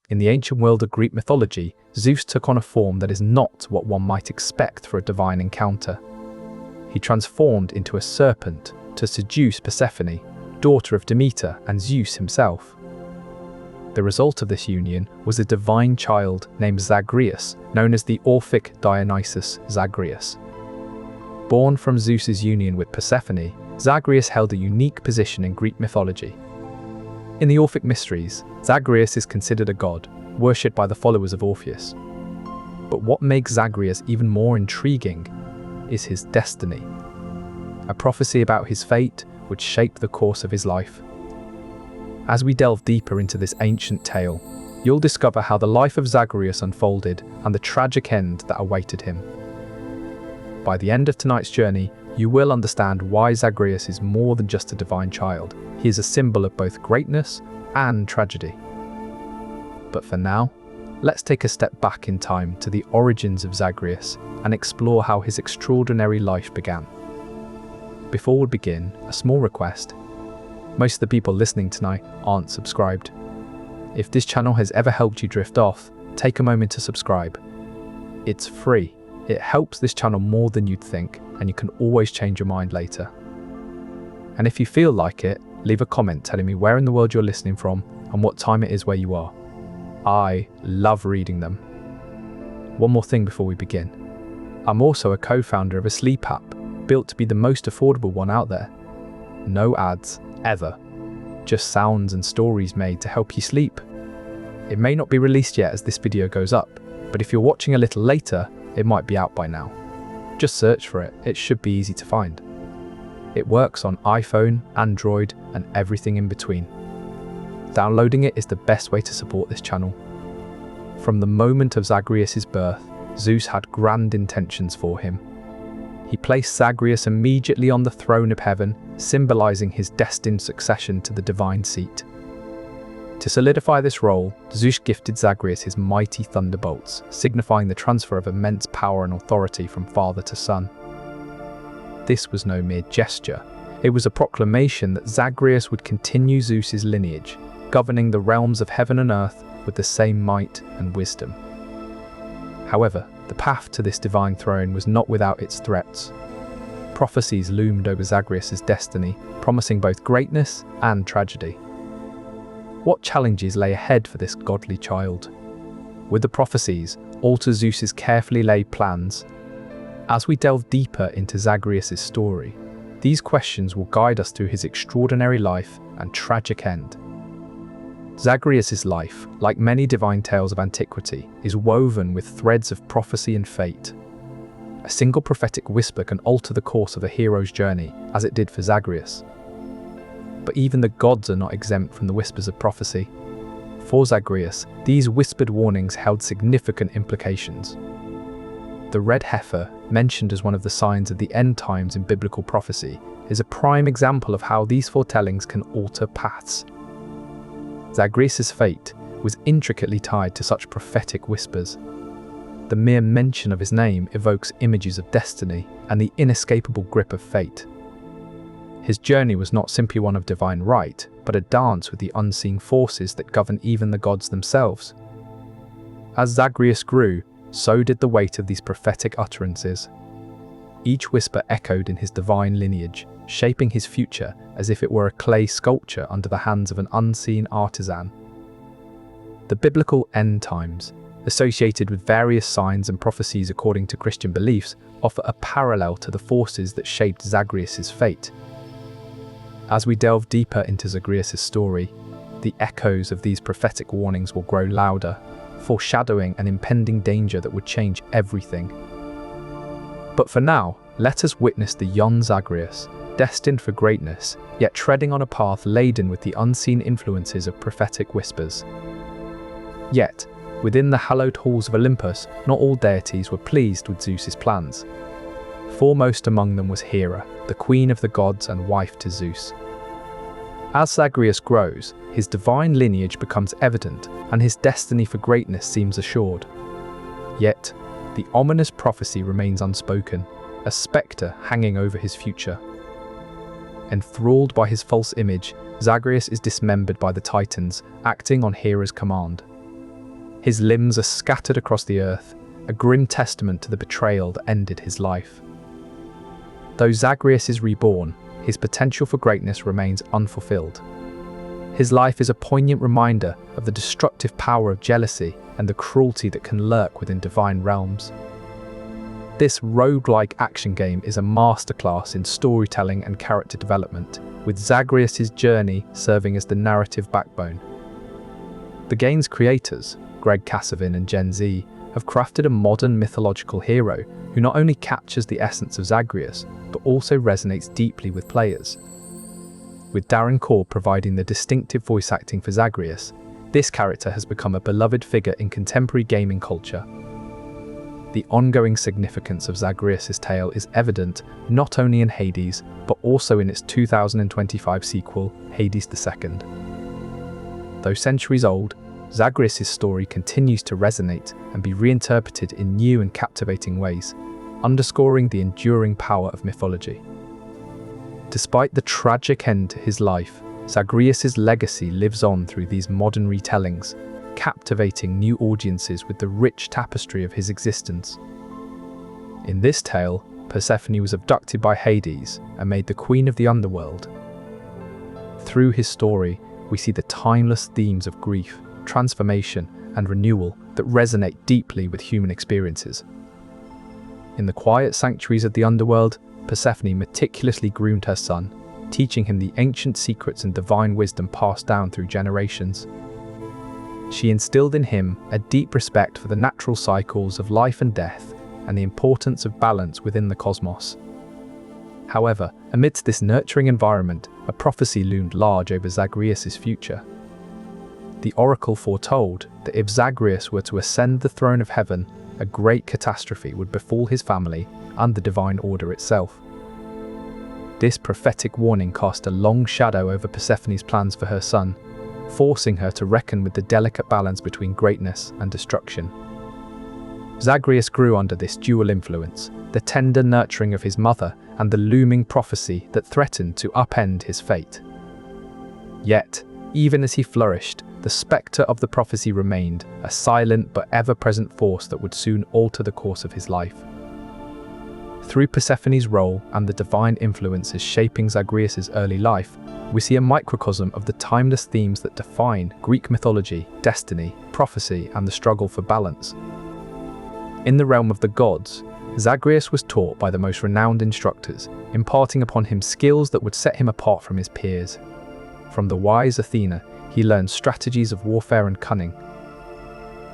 In the ancient world of Greek mythology, Zeus took on a form that is not what one might expect for a divine encounter. He transformed into a serpent to seduce Persephone, daughter of Demeter and Zeus himself. The result of this union was a divine child named Zagreus, known as the Orphic Dionysus Zagreus. Born from Zeus's union with Persephone, Zagreus held a unique position in Greek mythology. In the Orphic Mysteries, Zagreus is considered a god, worshipped by the followers of Orpheus. But what makes Zagreus even more intriguing is his destiny. A prophecy about his fate would shape the course of his life. As we delve deeper into this ancient tale, you'll discover how the life of Zagreus unfolded and the tragic end that awaited him. By the end of tonight's journey, you will understand why Zagreus is more than just a divine child. He is a symbol of both greatness and tragedy. But for now, let's take a step back in time to the origins of Zagreus and explore how his extraordinary life began. Before we begin, a small request. Most of the people listening tonight aren't subscribed. If this channel has ever helped you drift off, take a moment to subscribe. It's free. It helps this channel more than you'd think, and you can always change your mind later. And if you feel like it, leave a comment telling me where in the world you're listening from and what time it is where you are. I love reading them. One more thing before we begin. I'm also a co-founder of a sleep app, built to be the most affordable one out there. No ads, ever. Just sounds and stories made to help you sleep. It may not be released yet as this video goes up, but if you're watching a little later, it might be out by now. Just search for it, it should be easy to find. It works on iPhone, Android, and everything in between. Downloading it is the best way to support this channel. From the moment of Zagreus' birth, Zeus had grand intentions for him. He placed Zagreus immediately on the throne of heaven, symbolizing his destined succession to the divine seat. To solidify this role, Zeus gifted Zagreus his mighty thunderbolts, signifying the transfer of immense power and authority from father to son. This was no mere gesture. It was a proclamation that Zagreus would continue Zeus's lineage, governing the realms of heaven and earth with the same might and wisdom. However, the path to this divine throne was not without its threats. Prophecies loomed over Zagreus' destiny, promising both greatness and tragedy. What challenges lay ahead for this godly child? With the prophecies, all to Zeus's carefully laid plans. As we delve deeper into Zagreus' story, these questions will guide us through his extraordinary life and tragic end. Zagreus' life, like many divine tales of antiquity, is woven with threads of prophecy and fate. A single prophetic whisper can alter the course of a hero's journey, as it did for Zagreus. But even the gods are not exempt from the whispers of prophecy. For Zagreus, these whispered warnings held significant implications. The red heifer, mentioned as one of the signs of the end times in biblical prophecy, is a prime example of how these foretellings can alter paths. Zagreus' fate was intricately tied to such prophetic whispers. The mere mention of his name evokes images of destiny and the inescapable grip of fate. His journey was not simply one of divine right, but a dance with the unseen forces that govern even the gods themselves. As Zagreus grew, so did the weight of these prophetic utterances. Each whisper echoed in his divine lineage, shaping his future as if it were a clay sculpture under the hands of an unseen artisan. The biblical end times, associated with various signs and prophecies according to Christian beliefs, offer a parallel to the forces that shaped Zagreus' fate. As we delve deeper into Zagreus' story, the echoes of these prophetic warnings will grow louder, foreshadowing an impending danger that would change everything. But for now, let us witness the young Zagreus, destined for greatness, yet treading on a path laden with the unseen influences of prophetic whispers. Yet, within the hallowed halls of Olympus, not all deities were pleased with Zeus's plans. Foremost among them was Hera, the queen of the gods and wife to Zeus. As Zagreus grows, his divine lineage becomes evident, and his destiny for greatness seems assured. Yet, the ominous prophecy remains unspoken, a spectre hanging over his future. Enthralled by his false image, Zagreus is dismembered by the Titans, acting on Hera's command. His limbs are scattered across the earth, a grim testament to the betrayal that ended his life. Though Zagreus is reborn, his potential for greatness remains unfulfilled. His life is a poignant reminder of the destructive power of jealousy and the cruelty that can lurk within divine realms. This roguelike action game is a masterclass in storytelling and character development, with Zagreus' journey serving as the narrative backbone. The game's creators, Greg Kasavin and Gen Z, have crafted a modern mythological hero who not only captures the essence of Zagreus, but also resonates deeply with players. With Darren Core providing the distinctive voice acting for Zagreus, this character has become a beloved figure in contemporary gaming culture. The ongoing significance of Zagreus' tale is evident not only in Hades, but also in its 2025 sequel, Hades II. Though centuries old, Zagreus' story continues to resonate and be reinterpreted in new and captivating ways, underscoring the enduring power of mythology. Despite the tragic end to his life, Zagreus' legacy lives on through these modern retellings, captivating new audiences with the rich tapestry of his existence. In this tale, Persephone was abducted by Hades and made the queen of the Underworld. Through his story, we see the timeless themes of grief, transformation, and renewal that resonate deeply with human experiences. In the quiet sanctuaries of the Underworld, Persephone meticulously groomed her son, teaching him the ancient secrets and divine wisdom passed down through generations. She instilled in him a deep respect for the natural cycles of life and death and the importance of balance within the cosmos. However, amidst this nurturing environment, a prophecy loomed large over Zagreus' future. The oracle foretold that if Zagreus were to ascend the throne of heaven, a great catastrophe would befall his family and the divine order itself. This prophetic warning cast a long shadow over Persephone's plans for her son, forcing her to reckon with the delicate balance between greatness and destruction. Zagreus grew under this dual influence, the tender nurturing of his mother and the looming prophecy that threatened to upend his fate. Yet, even as he flourished, the spectre of the prophecy remained, a silent but ever-present force that would soon alter the course of his life. Through Persephone's role and the divine influences shaping Zagreus' early life, we see a microcosm of the timeless themes that define Greek mythology, destiny, prophecy, and the struggle for balance. In the realm of the gods, Zagreus was taught by the most renowned instructors, imparting upon him skills that would set him apart from his peers. From the wise Athena, he learned strategies of warfare and cunning.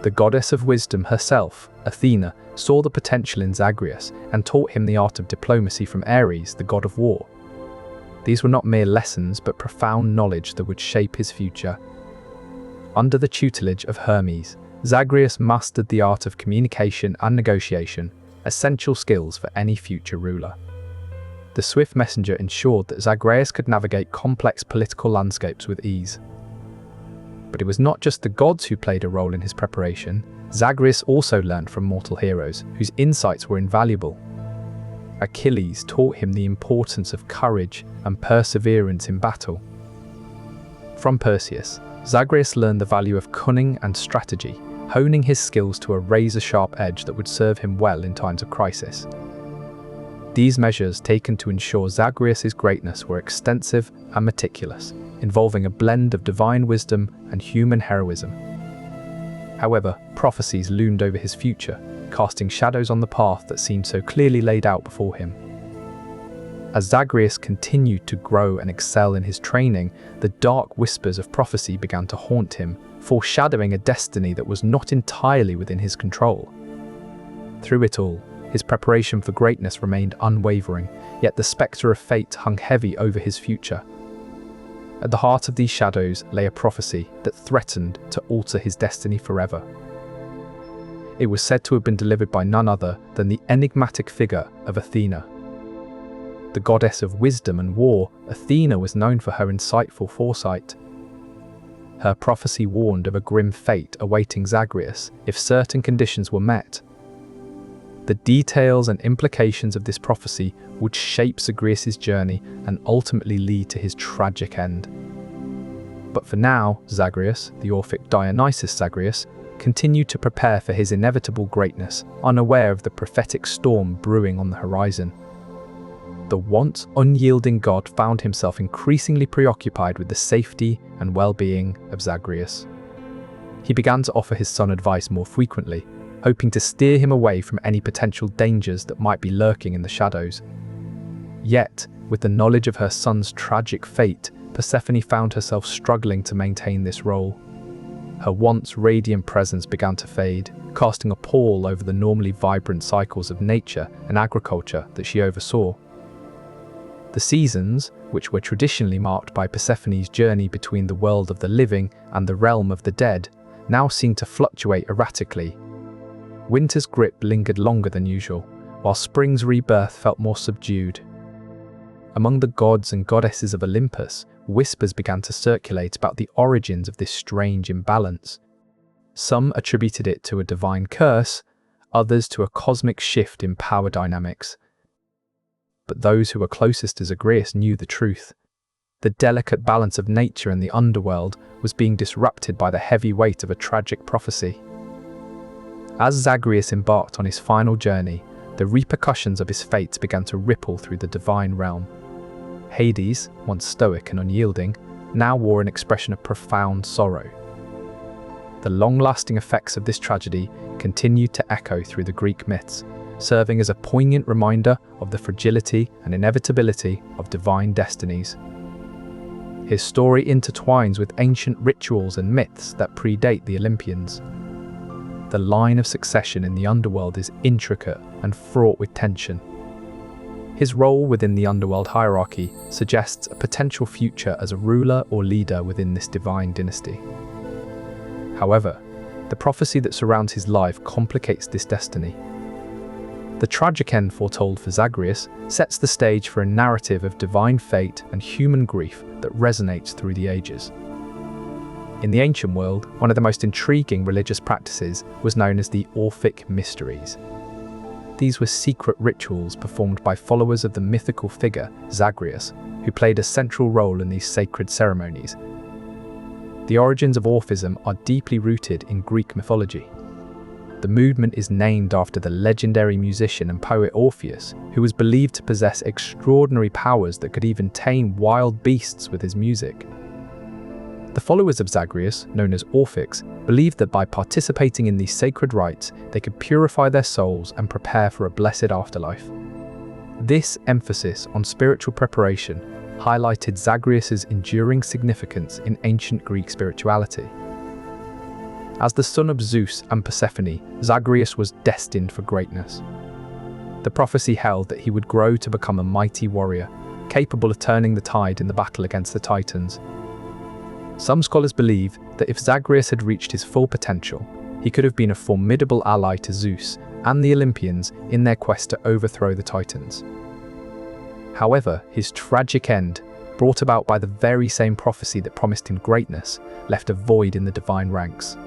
The goddess of wisdom herself, Athena, saw the potential in Zagreus and taught him the art of diplomacy from Ares, the god of war. These were not mere lessons, but profound knowledge that would shape his future. Under the tutelage of Hermes, Zagreus mastered the art of communication and negotiation, essential skills for any future ruler. The swift messenger ensured that Zagreus could navigate complex political landscapes with ease. But it was not just the gods who played a role in his preparation. Zagreus also learned from mortal heroes, whose insights were invaluable. Achilles taught him the importance of courage and perseverance in battle. From Perseus, Zagreus learned the value of cunning and strategy, honing his skills to a razor-sharp edge that would serve him well in times of crisis. These measures taken to ensure Zagreus' greatness were extensive and meticulous, involving a blend of divine wisdom and human heroism. However, prophecies loomed over his future, casting shadows on the path that seemed so clearly laid out before him. As Zagreus continued to grow and excel in his training, the dark whispers of prophecy began to haunt him, foreshadowing a destiny that was not entirely within his control. Through it all, his preparation for greatness remained unwavering, yet the spectre of fate hung heavy over his future. At the heart of these shadows lay a prophecy that threatened to alter his destiny forever. It was said to have been delivered by none other than the enigmatic figure of Athena. The goddess of wisdom and war, Athena was known for her insightful foresight. Her prophecy warned of a grim fate awaiting Zagreus if certain conditions were met. The details and implications of this prophecy would shape Zagreus' journey and ultimately lead to his tragic end. But for now, Zagreus, the Orphic Dionysus Zagreus, continued to prepare for his inevitable greatness, unaware of the prophetic storm brewing on the horizon. The once unyielding god found himself increasingly preoccupied with the safety and well-being of Zagreus. He began to offer his son advice more frequently, hoping to steer him away from any potential dangers that might be lurking in the shadows. Yet, with the knowledge of her son's tragic fate, Persephone found herself struggling to maintain this role. Her once radiant presence began to fade, casting a pall over the normally vibrant cycles of nature and agriculture that she oversaw. The seasons, which were traditionally marked by Persephone's journey between the world of the living and the realm of the dead, now seemed to fluctuate erratically. Winter's grip lingered longer than usual, while spring's rebirth felt more subdued. Among the gods and goddesses of Olympus, whispers began to circulate about the origins of this strange imbalance. Some attributed it to a divine curse, others to a cosmic shift in power dynamics. But those who were closest to Zagreus knew the truth. The delicate balance of nature and the underworld was being disrupted by the heavy weight of a tragic prophecy. As Zagreus embarked on his final journey, the repercussions of his fate began to ripple through the divine realm. Hades, once stoic and unyielding, now wore an expression of profound sorrow. The long-lasting effects of this tragedy continued to echo through the Greek myths, serving as a poignant reminder of the fragility and inevitability of divine destinies. His story intertwines with ancient rituals and myths that predate the Olympians. The line of succession in the underworld is intricate and fraught with tension. His role within the underworld hierarchy suggests a potential future as a ruler or leader within this divine dynasty. However, the prophecy that surrounds his life complicates this destiny. The tragic end foretold for Zagreus sets the stage for a narrative of divine fate and human grief that resonates through the ages. In the ancient world, one of the most intriguing religious practices was known as the Orphic Mysteries. These were secret rituals performed by followers of the mythical figure Zagreus, who played a central role in these sacred ceremonies. The origins of Orphism are deeply rooted in Greek mythology. The movement is named after the legendary musician and poet Orpheus, who was believed to possess extraordinary powers that could even tame wild beasts with his music. The followers of Zagreus, known as Orphics, believed that by participating in these sacred rites, they could purify their souls and prepare for a blessed afterlife. This emphasis on spiritual preparation highlighted Zagreus's enduring significance in ancient Greek spirituality. As the son of Zeus and Persephone, Zagreus was destined for greatness. The prophecy held that he would grow to become a mighty warrior, capable of turning the tide in the battle against the Titans. Some scholars believe that if Zagreus had reached his full potential, he could have been a formidable ally to Zeus and the Olympians in their quest to overthrow the Titans. However, his tragic end, brought about by the very same prophecy that promised him greatness, left a void in the divine ranks.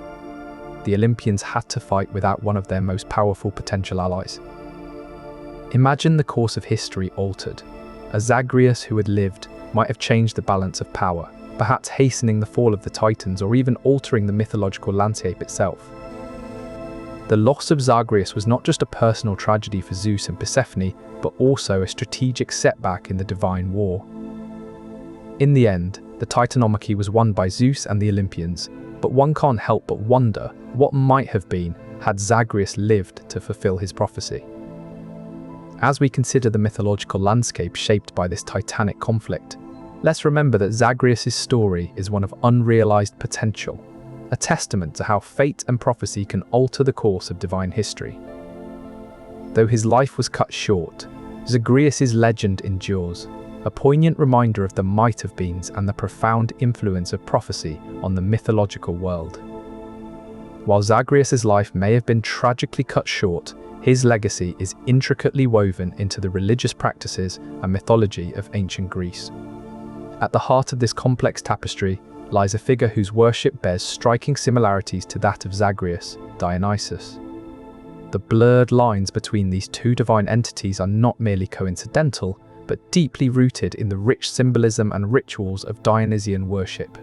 The Olympians had to fight without one of their most powerful potential allies. Imagine the course of history altered. A Zagreus who had lived might have changed the balance of power, perhaps hastening the fall of the Titans or even altering the mythological landscape itself. The loss of Zagreus was not just a personal tragedy for Zeus and Persephone, but also a strategic setback in the divine war. In the end, the Titanomachy was won by Zeus and the Olympians, but one can't help but wonder what might have been had Zagreus lived to fulfill his prophecy. As we consider the mythological landscape shaped by this titanic conflict, let's remember that Zagreus' story is one of unrealized potential, a testament to how fate and prophecy can alter the course of divine history. Though his life was cut short, Zagreus' legend endures, a poignant reminder of the might-have-beens and the profound influence of prophecy on the mythological world. While Zagreus' life may have been tragically cut short, his legacy is intricately woven into the religious practices and mythology of ancient Greece. At the heart of this complex tapestry lies a figure whose worship bears striking similarities to that of Zagreus, Dionysus. The blurred lines between these two divine entities are not merely coincidental, but deeply rooted in the rich symbolism and rituals of Dionysian worship.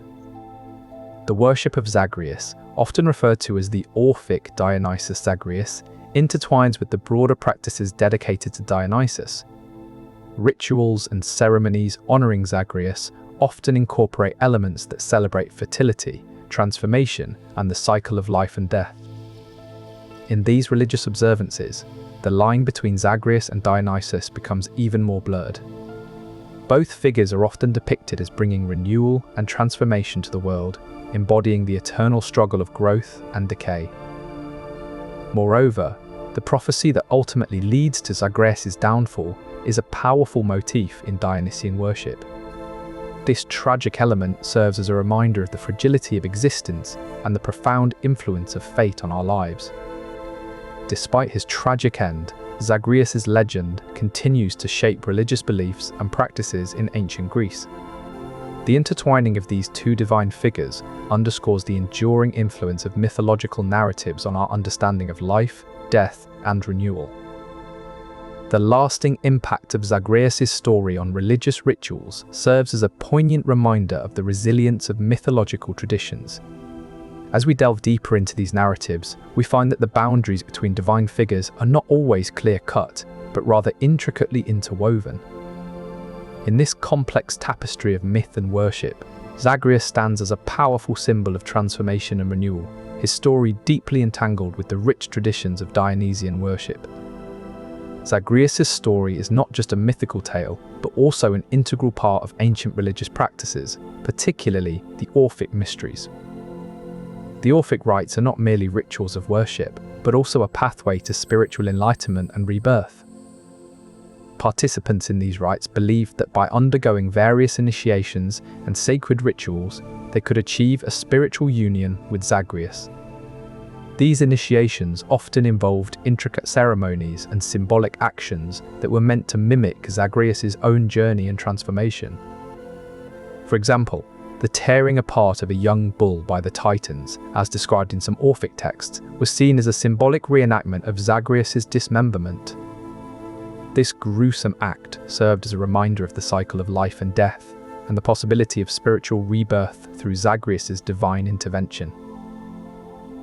the worship of Zagreus, often referred to as the Orphic Dionysus Zagreus, intertwines with the broader practices dedicated to Dionysus. Rituals and ceremonies honoring Zagreus often incorporate elements that celebrate fertility, transformation, and the cycle of life and death. In these religious observances, the line between Zagreus and Dionysus becomes even more blurred. Both figures are often depicted as bringing renewal and transformation to the world, embodying the eternal struggle of growth and decay. Moreover, the prophecy that ultimately leads to Zagreus' downfall is a powerful motif in Dionysian worship. This tragic element serves as a reminder of the fragility of existence and the profound influence of fate on our lives. Despite his tragic end, Zagreus' legend continues to shape religious beliefs and practices in ancient Greece. The intertwining of these two divine figures underscores the enduring influence of mythological narratives on our understanding of life, death, and renewal. The lasting impact of Zagreus' story on religious rituals serves as a poignant reminder of the resilience of mythological traditions. As we delve deeper into these narratives, we find that the boundaries between divine figures are not always clear-cut, but rather intricately interwoven. In this complex tapestry of myth and worship, Zagreus stands as a powerful symbol of transformation and renewal, his story deeply entangled with the rich traditions of Dionysian worship. Zagreus' story is not just a mythical tale, but also an integral part of ancient religious practices, particularly the Orphic Mysteries. The Orphic rites are not merely rituals of worship, but also a pathway to spiritual enlightenment and rebirth. Participants in these rites believed that by undergoing various initiations and sacred rituals, they could achieve a spiritual union with Zagreus. These initiations often involved intricate ceremonies and symbolic actions that were meant to mimic Zagreus' own journey and transformation. For example, the tearing apart of a young bull by the Titans, as described in some Orphic texts, was seen as a symbolic reenactment of Zagreus' dismemberment. This gruesome act served as a reminder of the cycle of life and death, and the possibility of spiritual rebirth through Zagreus' divine intervention.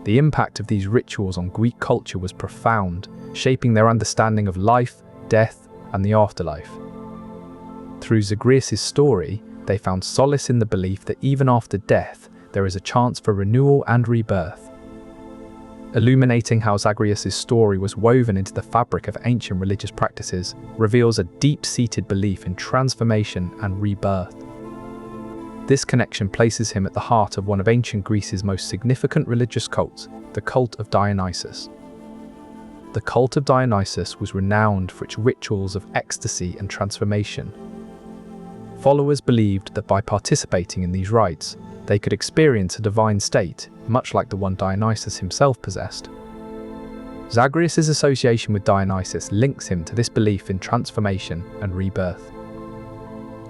The impact of these rituals on Greek culture was profound, shaping their understanding of life, death, and the afterlife. Through Zagreus' story, they found solace in the belief that even after death, there is a chance for renewal and rebirth. Illuminating how Zagreus' story was woven into the fabric of ancient religious practices reveals a deep-seated belief in transformation and rebirth. This connection places him at the heart of one of ancient Greece's most significant religious cults, the cult of Dionysus. The cult of Dionysus was renowned for its rituals of ecstasy and transformation. Followers believed that by participating in these rites, they could experience a divine state, much like the one Dionysus himself possessed. Zagreus' association with Dionysus links him to this belief in transformation and rebirth.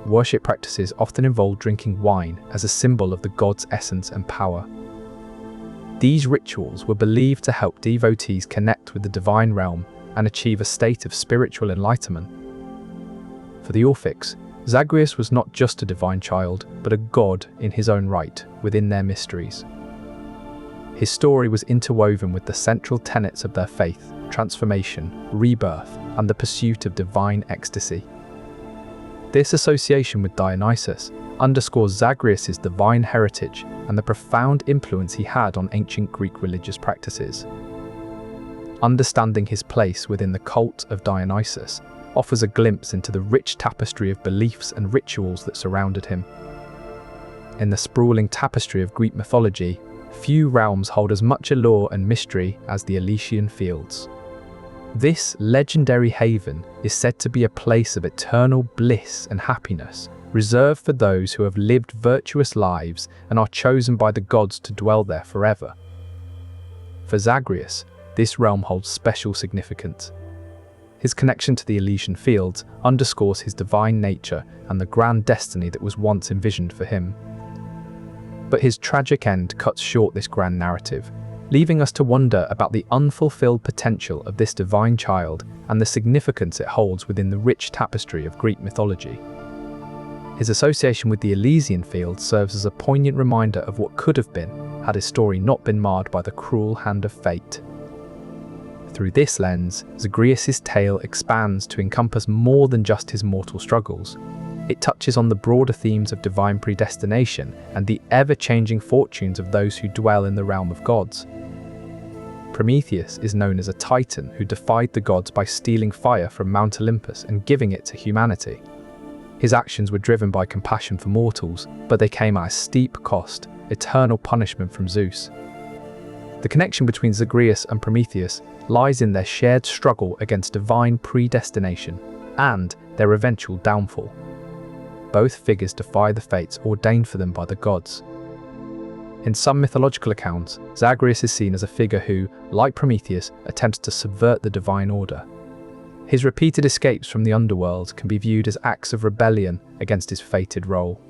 Worship practices often involve drinking wine as a symbol of the god's essence and power. These rituals were believed to help devotees connect with the divine realm and achieve a state of spiritual enlightenment. For the Orphics, Zagreus was not just a divine child, but a god in his own right within their mysteries. His story was interwoven with the central tenets of their faith, transformation, rebirth, and the pursuit of divine ecstasy. This association with Dionysus underscores Zagreus' divine heritage and the profound influence he had on ancient Greek religious practices. Understanding his place within the cult of Dionysus offers a glimpse into the rich tapestry of beliefs and rituals that surrounded him. In the sprawling tapestry of Greek mythology, few realms hold as much allure and mystery as the Elysian fields. This legendary haven is said to be a place of eternal bliss and happiness, reserved for those who have lived virtuous lives and are chosen by the gods to dwell there forever. For Zagreus, this realm holds special significance. His connection to the Elysian fields underscores his divine nature and the grand destiny that was once envisioned for him. But his tragic end cuts short this grand narrative, leaving us to wonder about the unfulfilled potential of this divine child and the significance it holds within the rich tapestry of Greek mythology. His association with the Elysian field serves as a poignant reminder of what could have been had his story not been marred by the cruel hand of fate. Through this lens, Zagreus' tale expands to encompass more than just his mortal struggles. It touches on the broader themes of divine predestination and the ever-changing fortunes of those who dwell in the realm of gods. Prometheus is known as a titan who defied the gods by stealing fire from Mount Olympus and giving it to humanity. His actions were driven by compassion for mortals, but they came at a steep cost, eternal punishment from Zeus. The connection between Zagreus and Prometheus lies in their shared struggle against divine predestination and their eventual downfall. Both figures defy the fates ordained for them by the gods. In some mythological accounts, Zagreus is seen as a figure who, like Prometheus, attempts to subvert the divine order. His repeated escapes from the Underworld can be viewed as acts of rebellion against his fated role.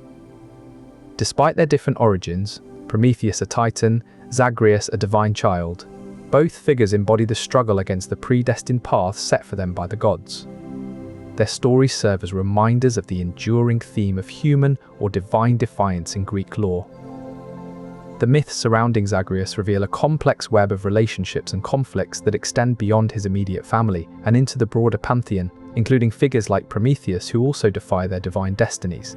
Despite their different origins, Prometheus a titan, Zagreus a divine child, both figures embody the struggle against the predestined path set for them by the gods. Their stories serve as reminders of the enduring theme of human or divine defiance in Greek lore. The myths surrounding Zagreus reveal a complex web of relationships and conflicts that extend beyond his immediate family and into the broader pantheon, including figures like Prometheus who also defy their divine destinies.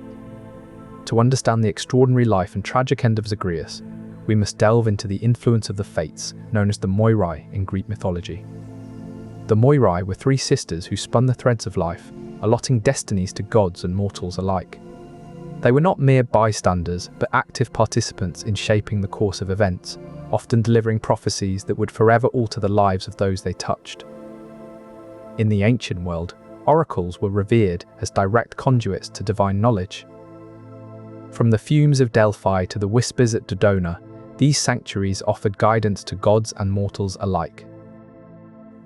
To understand the extraordinary life and tragic end of Zagreus, we must delve into the influence of the fates, known as the Moirai in Greek mythology. The Moirai were three sisters who spun the threads of life, allotting destinies to gods and mortals alike. They were not mere bystanders, but active participants in shaping the course of events, often delivering prophecies that would forever alter the lives of those they touched. In the ancient world, oracles were revered as direct conduits to divine knowledge. From the fumes of Delphi to the whispers at Dodona, these sanctuaries offered guidance to gods and mortals alike.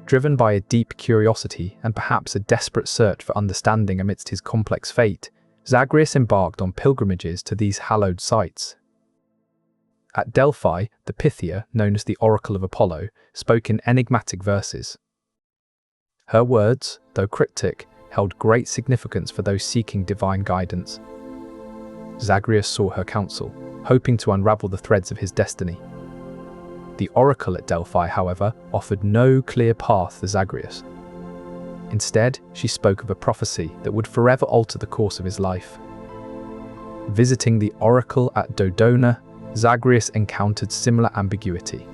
Driven by a deep curiosity and perhaps a desperate search for understanding amidst his complex fate, Zagreus embarked on pilgrimages to these hallowed sites. At Delphi, the Pythia, known as the Oracle of Apollo, spoke in enigmatic verses. Her words, though cryptic, held great significance for those seeking divine guidance. Zagreus sought her counsel, hoping to unravel the threads of his destiny. The oracle at Delphi, however, offered no clear path to Zagreus. Instead, she spoke of a prophecy that would forever alter the course of his life. Visiting the oracle at Dodona, Zagreus encountered similar ambiguity.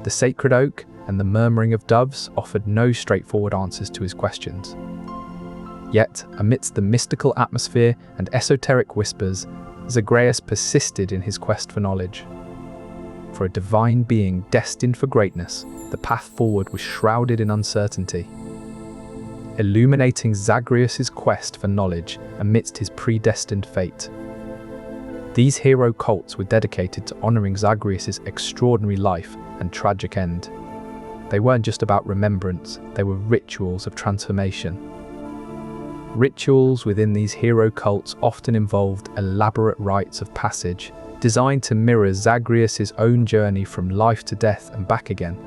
The sacred oak and the murmuring of doves offered no straightforward answers to his questions. Yet, amidst the mystical atmosphere and esoteric whispers, Zagreus persisted in his quest for knowledge. For a divine being destined for greatness, the path forward was shrouded in uncertainty. Illuminating Zagreus' quest for knowledge amidst his predestined fate. These hero cults were dedicated to honoring Zagreus' extraordinary life and tragic end. They weren't just about remembrance, they were rituals of transformation. Rituals within these hero cults often involved elaborate rites of passage, designed to mirror Zagreus' own journey from life to death and back again.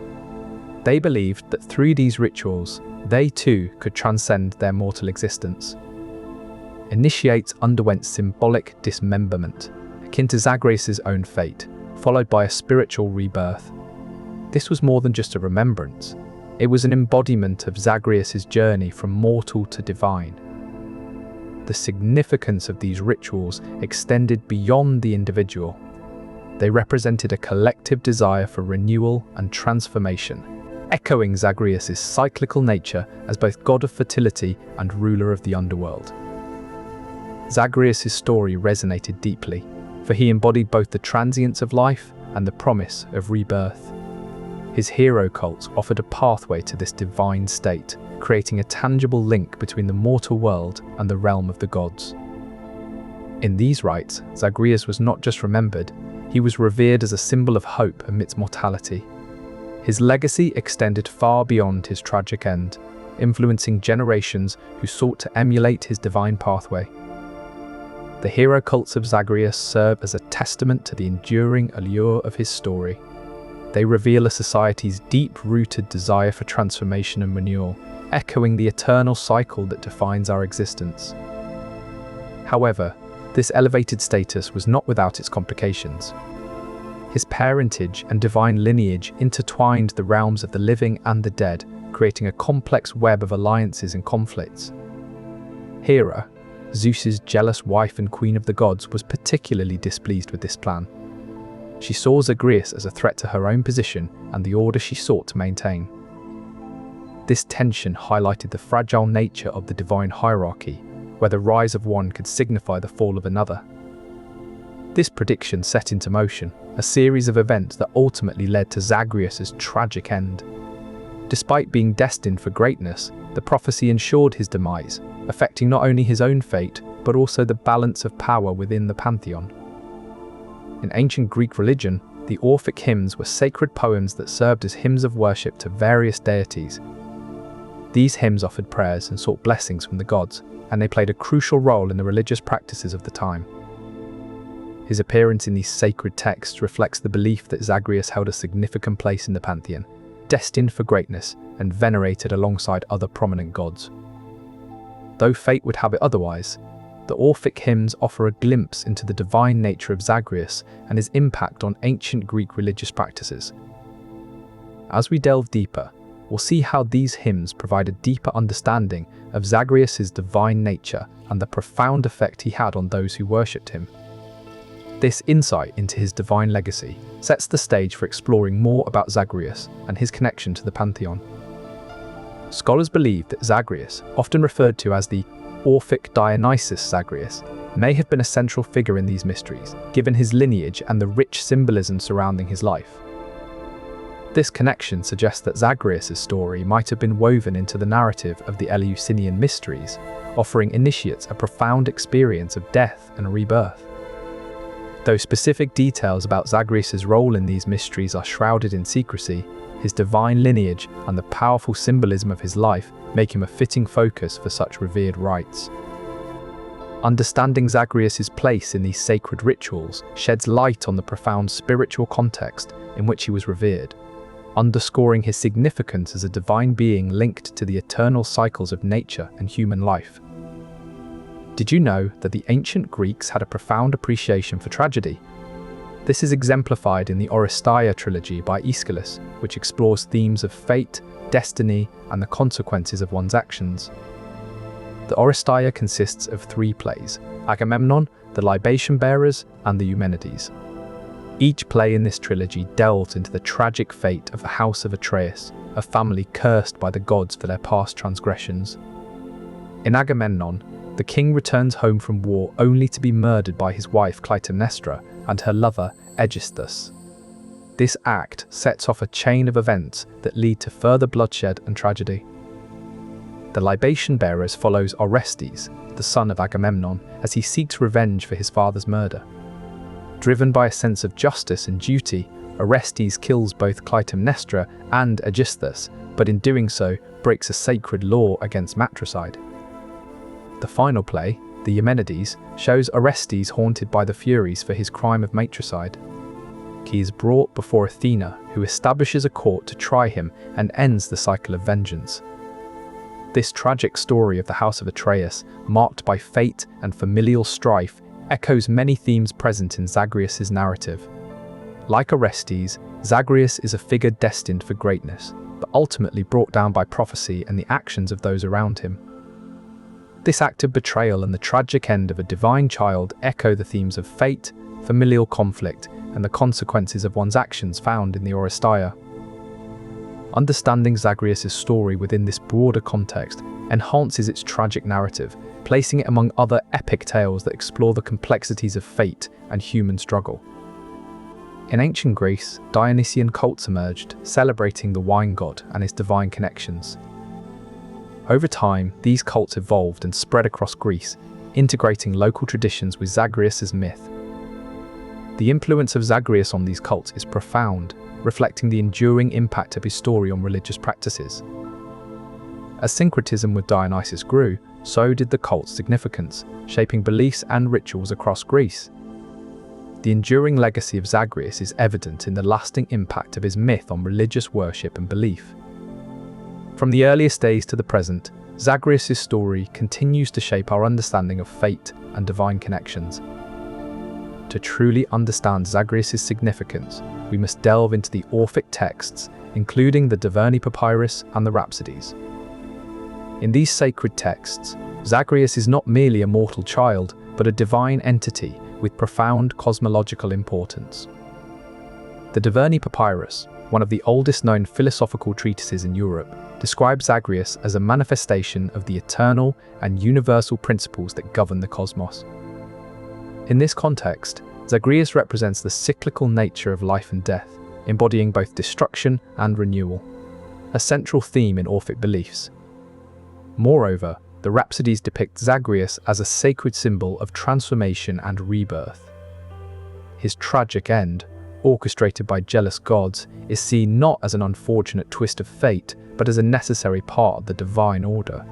They believed that through these rituals, they too could transcend their mortal existence. Initiates underwent symbolic dismemberment, akin to Zagreus' own fate, followed by a spiritual rebirth. This was more than just a remembrance. It was an embodiment of Zagreus' journey from mortal to divine. The significance of these rituals extended beyond the individual. They represented a collective desire for renewal and transformation, echoing Zagreus' cyclical nature as both god of fertility and ruler of the underworld. Zagreus' story resonated deeply, for he embodied both the transience of life and the promise of rebirth. His hero cults offered a pathway to this divine state, creating a tangible link between the mortal world and the realm of the gods. In these rites, Zagreus was not just remembered, he was revered as a symbol of hope amidst mortality. His legacy extended far beyond his tragic end, influencing generations who sought to emulate his divine pathway. The hero cults of Zagreus serve as a testament to the enduring allure of his story. They reveal a society's deep-rooted desire for transformation and renewal, echoing the eternal cycle that defines our existence. However, this elevated status was not without its complications. His parentage and divine lineage intertwined the realms of the living and the dead, creating a complex web of alliances and conflicts. Hera, Zeus's jealous wife and queen of the gods, was particularly displeased with this plan. She saw Zagreus as a threat to her own position and the order she sought to maintain. This tension highlighted the fragile nature of the divine hierarchy, where the rise of one could signify the fall of another. This prediction set into motion a series of events that ultimately led to Zagreus' tragic end. Despite being destined for greatness, the prophecy ensured his demise, affecting not only his own fate, but also the balance of power within the pantheon. In ancient Greek religion, the Orphic hymns were sacred poems that served as hymns of worship to various deities. These hymns offered prayers and sought blessings from the gods, and they played a crucial role in the religious practices of the time. His appearance in these sacred texts reflects the belief that Zagreus held a significant place in the pantheon, destined for greatness and venerated alongside other prominent gods. Though fate would have it otherwise, the Orphic hymns offer a glimpse into the divine nature of Zagreus and his impact on ancient Greek religious practices. As we delve deeper, we'll see how these hymns provide a deeper understanding of Zagreus' divine nature and the profound effect he had on those who worshipped him. This insight into his divine legacy sets the stage for exploring more about Zagreus and his connection to the pantheon. Scholars believe that Zagreus, often referred to as the Orphic Dionysus Zagreus, may have been a central figure in these mysteries, given his lineage and the rich symbolism surrounding his life. This connection suggests that Zagreus' story might have been woven into the narrative of the Eleusinian mysteries, offering initiates a profound experience of death and rebirth. Though specific details about Zagreus' role in these mysteries are shrouded in secrecy, his divine lineage and the powerful symbolism of his life make him a fitting focus for such revered rites. Understanding Zagreus' place in these sacred rituals sheds light on the profound spiritual context in which he was revered, underscoring his significance as a divine being linked to the eternal cycles of nature and human life. Did you know that the ancient Greeks had a profound appreciation for tragedy? This is exemplified in the Oresteia trilogy by Aeschylus, which explores themes of fate, destiny, and the consequences of one's actions. The Oresteia consists of 3 plays: Agamemnon, the Libation Bearers, and the Eumenides. Each play in this trilogy delves into the tragic fate of the house of Atreus, a family cursed by the gods for their past transgressions. In Agamemnon, the king returns home from war only to be murdered by his wife Clytemnestra and her lover Aegisthus. This act sets off a chain of events that lead to further bloodshed and tragedy. The Libation Bearers follows Orestes, the son of Agamemnon, as he seeks revenge for his father's murder. Driven by a sense of justice and duty, Orestes kills both Clytemnestra and Aegisthus, but in doing so breaks a sacred law against matricide. The final play, the Eumenides, shows Orestes haunted by the Furies for his crime of matricide. He is brought before Athena, who establishes a court to try him and ends the cycle of vengeance. This tragic story of the house of Atreus, marked by fate and familial strife, echoes many themes present in Zagreus' narrative. Like Orestes, Zagreus is a figure destined for greatness, but ultimately brought down by prophecy and the actions of those around him. This act of betrayal and the tragic end of a divine child echo the themes of fate, familial conflict, and the consequences of one's actions found in the Oresteia. Understanding Zagreus' story within this broader context enhances its tragic narrative, placing it among other epic tales that explore the complexities of fate and human struggle. In ancient Greece, Dionysian cults emerged, celebrating the wine god and his divine connections. Over time, these cults evolved and spread across Greece, integrating local traditions with Zagreus' myth. The influence of Zagreus on these cults is profound, reflecting the enduring impact of his story on religious practices. As syncretism with Dionysus grew, so did the cult's significance, shaping beliefs and rituals across Greece. The enduring legacy of Zagreus is evident in the lasting impact of his myth on religious worship and belief. From the earliest days to the present, Zagreus' story continues to shape our understanding of fate and divine connections. To truly understand Zagreus' significance, we must delve into the Orphic texts, including the Diurnal Papyrus and the Rhapsodies. In these sacred texts, Zagreus is not merely a mortal child, but a divine entity with profound cosmological importance. The Diurnal Papyrus, one of the oldest known philosophical treatises in Europe, describes Zagreus as a manifestation of the eternal and universal principles that govern the cosmos. In this context, Zagreus represents the cyclical nature of life and death, embodying both destruction and renewal, a central theme in Orphic beliefs. Moreover, the Rhapsodies depict Zagreus as a sacred symbol of transformation and rebirth. His tragic end, orchestrated by jealous gods, is seen not as an unfortunate twist of fate, but as a necessary part of the divine order.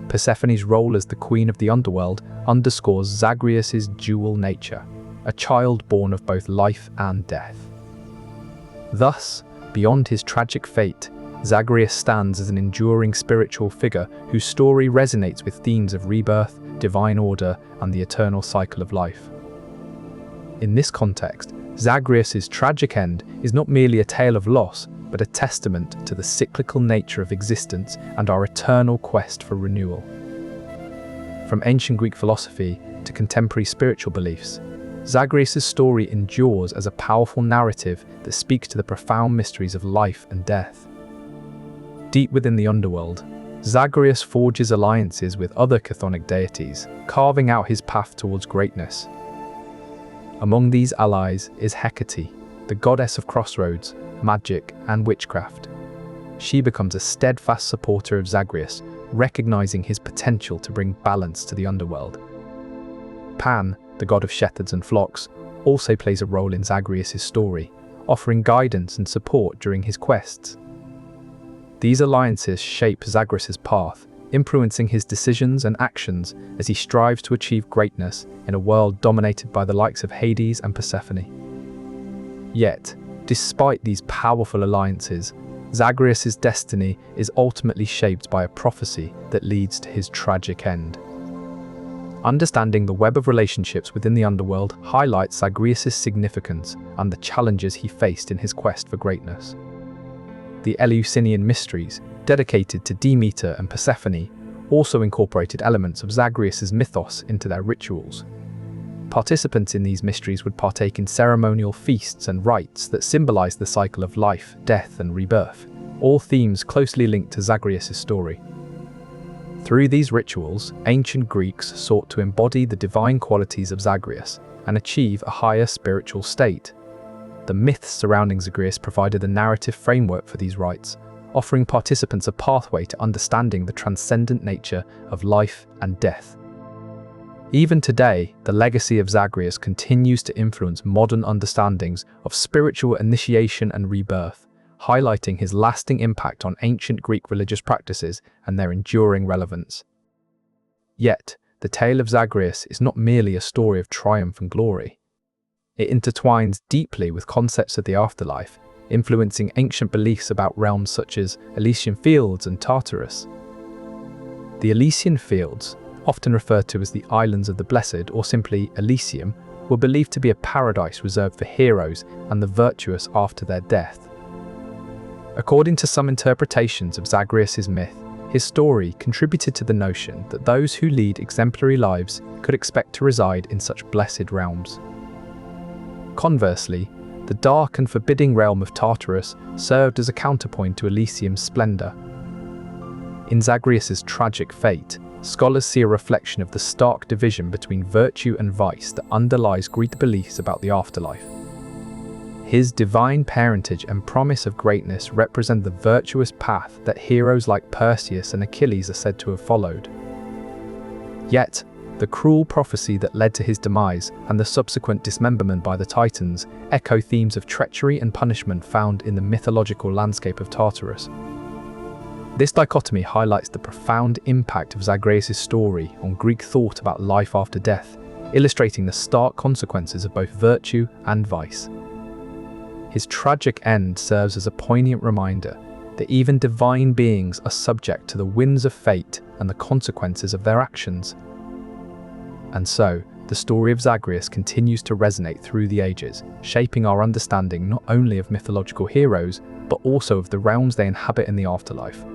Persephone's role as the queen of the Underworld underscores Zagreus' dual nature, a child born of both life and death. Thus, beyond his tragic fate, Zagreus stands as an enduring spiritual figure whose story resonates with themes of rebirth, divine order, and the eternal cycle of life. In this context, Zagreus' tragic end is not merely a tale of loss, but a testament to the cyclical nature of existence and our eternal quest for renewal. From ancient Greek philosophy to contemporary spiritual beliefs, Zagreus' story endures as a powerful narrative that speaks to the profound mysteries of life and death. Deep within the Underworld, Zagreus forges alliances with other Cthonic deities, carving out his path towards greatness. Among these allies is Hecate, the goddess of crossroads, magic, and witchcraft. She becomes a steadfast supporter of Zagreus, recognizing his potential to bring balance to the Underworld. Pan, the god of shepherds and flocks, also plays a role in Zagreus' story, offering guidance and support during his quests. These alliances shape Zagreus' path, influencing his decisions and actions as he strives to achieve greatness in a world dominated by the likes of Hades and Persephone. Yet, despite these powerful alliances, Zagreus' destiny is ultimately shaped by a prophecy that leads to his tragic end. Understanding the web of relationships within the Underworld highlights Zagreus' significance and the challenges he faced in his quest for greatness. The Eleusinian Mysteries, dedicated to Demeter and Persephone, also incorporated elements of Zagreus' mythos into their rituals. Participants in these mysteries would partake in ceremonial feasts and rites that symbolized the cycle of life, death, and rebirth, all themes closely linked to Zagreus' story. Through these rituals, ancient Greeks sought to embody the divine qualities of Zagreus and achieve a higher spiritual state. The myths surrounding Zagreus provided a narrative framework for these rites, offering participants a pathway to understanding the transcendent nature of life and death. Even today, the legacy of Zagreus continues to influence modern understandings of spiritual initiation and rebirth, highlighting his lasting impact on ancient Greek religious practices and their enduring relevance. Yet, the tale of Zagreus is not merely a story of triumph and glory. It intertwines deeply with concepts of the afterlife, influencing ancient beliefs about realms such as Elysian fields and Tartarus. The Elysian fields, often referred to as the Islands of the Blessed or simply Elysium, were believed to be a paradise reserved for heroes and the virtuous after their death. According to some interpretations of Zagreus' myth, his story contributed to the notion that those who lead exemplary lives could expect to reside in such blessed realms. Conversely, the dark and forbidding realm of Tartarus served as a counterpoint to Elysium's splendor. In Zagreus' tragic fate, scholars see a reflection of the stark division between virtue and vice that underlies Greek beliefs about the afterlife. His divine parentage and promise of greatness represent the virtuous path that heroes like Perseus and Achilles are said to have followed. Yet, the cruel prophecy that led to his demise and the subsequent dismemberment by the Titans echo themes of treachery and punishment found in the mythological landscape of Tartarus. This dichotomy highlights the profound impact of Zagreus' story on Greek thought about life after death, illustrating the stark consequences of both virtue and vice. His tragic end serves as a poignant reminder that even divine beings are subject to the whims of fate and the consequences of their actions. And so, the story of Zagreus continues to resonate through the ages, shaping our understanding not only of mythological heroes, but also of the realms they inhabit in the afterlife.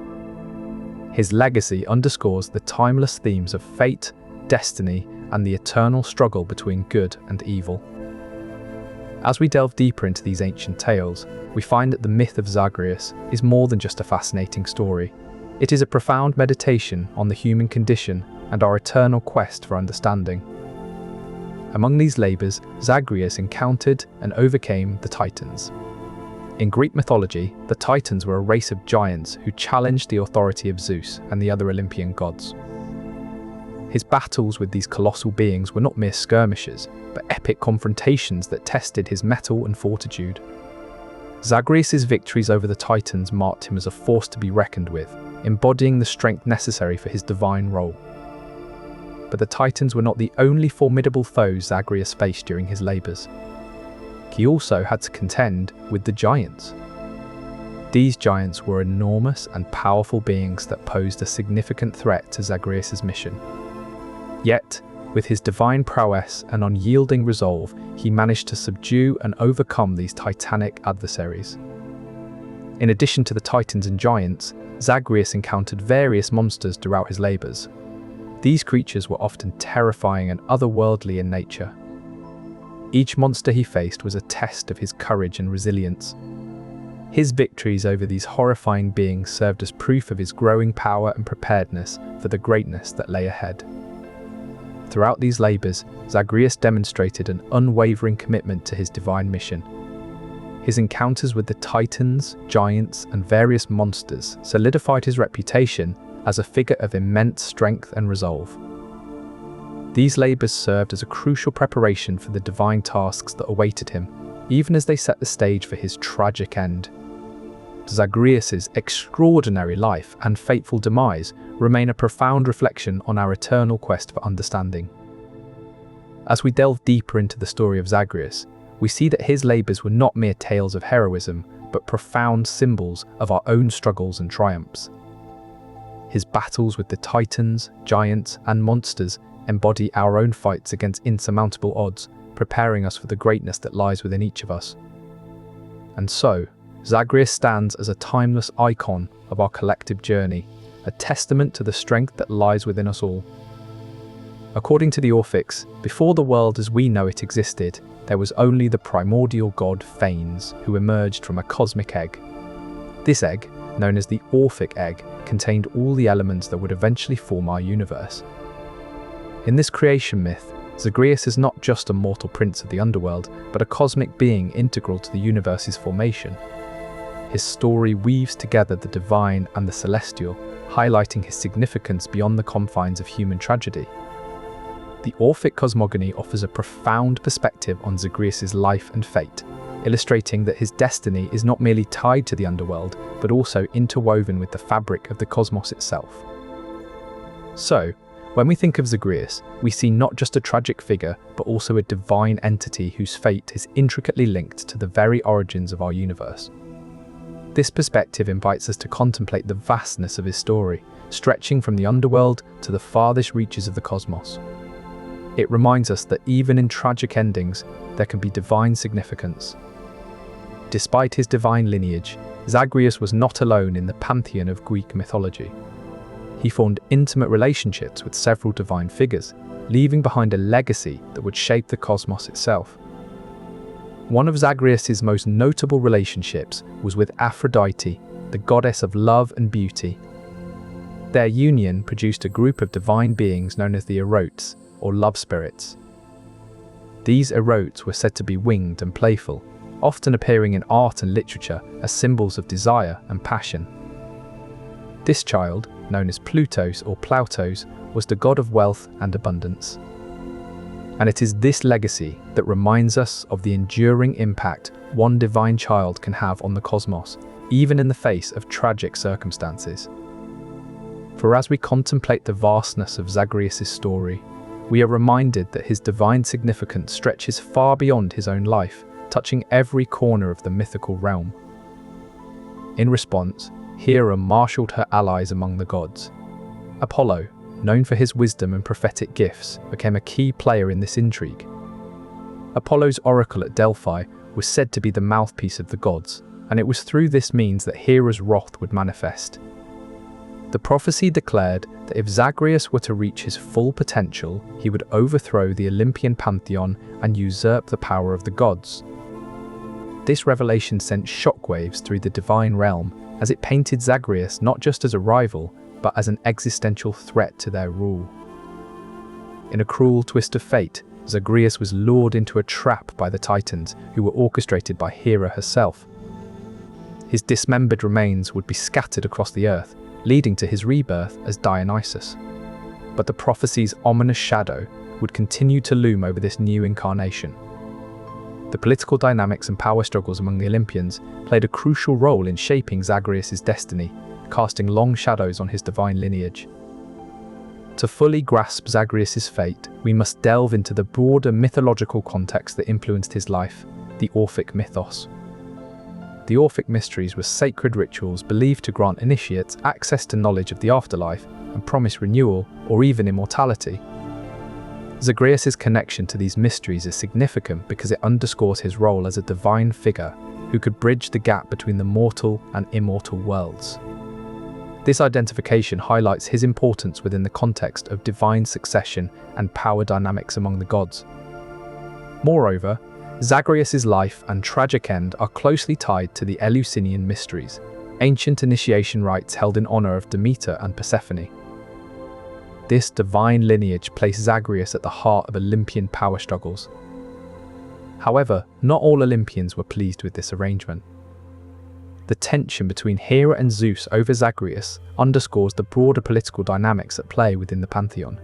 His legacy underscores the timeless themes of fate, destiny, and the eternal struggle between good and evil. As we delve deeper into these ancient tales, we find that the myth of Zagreus is more than just a fascinating story. It is a profound meditation on the human condition and our eternal quest for understanding. Among these labours, Zagreus encountered and overcame the Titans. In Greek mythology, the Titans were a race of giants who challenged the authority of Zeus and the other Olympian gods. His battles with these colossal beings were not mere skirmishes, but epic confrontations that tested his mettle and fortitude. Zagreus' victories over the Titans marked him as a force to be reckoned with, embodying the strength necessary for his divine role. But the Titans were not the only formidable foes Zagreus faced during his labours. He also had to contend with the giants. These giants were enormous and powerful beings that posed a significant threat to Zagreus' mission. Yet, with his divine prowess and unyielding resolve, he managed to subdue and overcome these titanic adversaries. In addition to the Titans and giants, Zagreus encountered various monsters throughout his labours. These creatures were often terrifying and otherworldly in nature. Each monster he faced was a test of his courage and resilience. His victories over these horrifying beings served as proof of his growing power and preparedness for the greatness that lay ahead. Throughout these labours, Zagreus demonstrated an unwavering commitment to his divine mission. His encounters with the Titans, giants, and various monsters solidified his reputation as a figure of immense strength and resolve. These labours served as a crucial preparation for the divine tasks that awaited him, even as they set the stage for his tragic end. Zagreus' extraordinary life and fateful demise remain a profound reflection on our eternal quest for understanding. As we delve deeper into the story of Zagreus, we see that his labours were not mere tales of heroism, but profound symbols of our own struggles and triumphs. His battles with the Titans, giants, and monsters embody our own fights against insurmountable odds, preparing us for the greatness that lies within each of us. And so, Zagreus stands as a timeless icon of our collective journey, a testament to the strength that lies within us all. According to the Orphics, before the world as we know it existed, there was only the primordial god Phanes, who emerged from a cosmic egg. This egg, known as the Orphic egg, contained all the elements that would eventually form our universe. In this creation myth, Zagreus is not just a mortal prince of the underworld, but a cosmic being integral to the universe's formation. His story weaves together the divine and the celestial, highlighting his significance beyond the confines of human tragedy. The Orphic cosmogony offers a profound perspective on Zagreus' life and fate, illustrating that his destiny is not merely tied to the underworld, but also interwoven with the fabric of the cosmos itself. So, when we think of Zagreus, we see not just a tragic figure, but also a divine entity whose fate is intricately linked to the very origins of our universe. This perspective invites us to contemplate the vastness of his story, stretching from the underworld to the farthest reaches of the cosmos. It reminds us that even in tragic endings, there can be divine significance. Despite his divine lineage, Zagreus was not alone in the pantheon of Greek mythology. He formed intimate relationships with several divine figures, leaving behind a legacy that would shape the cosmos itself. One of Zagreus' most notable relationships was with Aphrodite, the goddess of love and beauty. Their union produced a group of divine beings known as the Erotes, or love spirits. These Erotes were said to be winged and playful, often appearing in art and literature as symbols of desire and passion. This child, known as Plutos or Plautos, was the god of wealth and abundance. And it is this legacy that reminds us of the enduring impact one divine child can have on the cosmos, even in the face of tragic circumstances. For as we contemplate the vastness of Zagreus' story, we are reminded that his divine significance stretches far beyond his own life, touching every corner of the mythical realm. In response, Hera marshaled her allies among the gods. Apollo, known for his wisdom and prophetic gifts, became a key player in this intrigue. Apollo's oracle at Delphi was said to be the mouthpiece of the gods, and it was through this means that Hera's wrath would manifest. The prophecy declared that if Zagreus were to reach his full potential, he would overthrow the Olympian pantheon and usurp the power of the gods. This revelation sent shockwaves through the divine realm, as it painted Zagreus not just as a rival, but as an existential threat to their rule. In a cruel twist of fate, Zagreus was lured into a trap by the Titans, who were orchestrated by Hera herself. His dismembered remains would be scattered across the earth, leading to his rebirth as Dionysus. But the prophecy's ominous shadow would continue to loom over this new incarnation. The political dynamics and power struggles among the Olympians played a crucial role in shaping Zagreus' destiny, casting long shadows on his divine lineage. To fully grasp Zagreus' fate, we must delve into the broader mythological context that influenced his life, the Orphic mythos. The Orphic Mysteries were sacred rituals believed to grant initiates access to knowledge of the afterlife and promise renewal or even immortality. Zagreus' connection to these mysteries is significant because it underscores his role as a divine figure who could bridge the gap between the mortal and immortal worlds. This identification highlights his importance within the context of divine succession and power dynamics among the gods. Moreover, Zagreus' life and tragic end are closely tied to the Eleusinian mysteries, ancient initiation rites held in honor of Demeter and Persephone. This divine lineage placed Zagreus at the heart of Olympian power struggles. However, not all Olympians were pleased with this arrangement. The tension between Hera and Zeus over Zagreus underscores the broader political dynamics at play within the pantheon.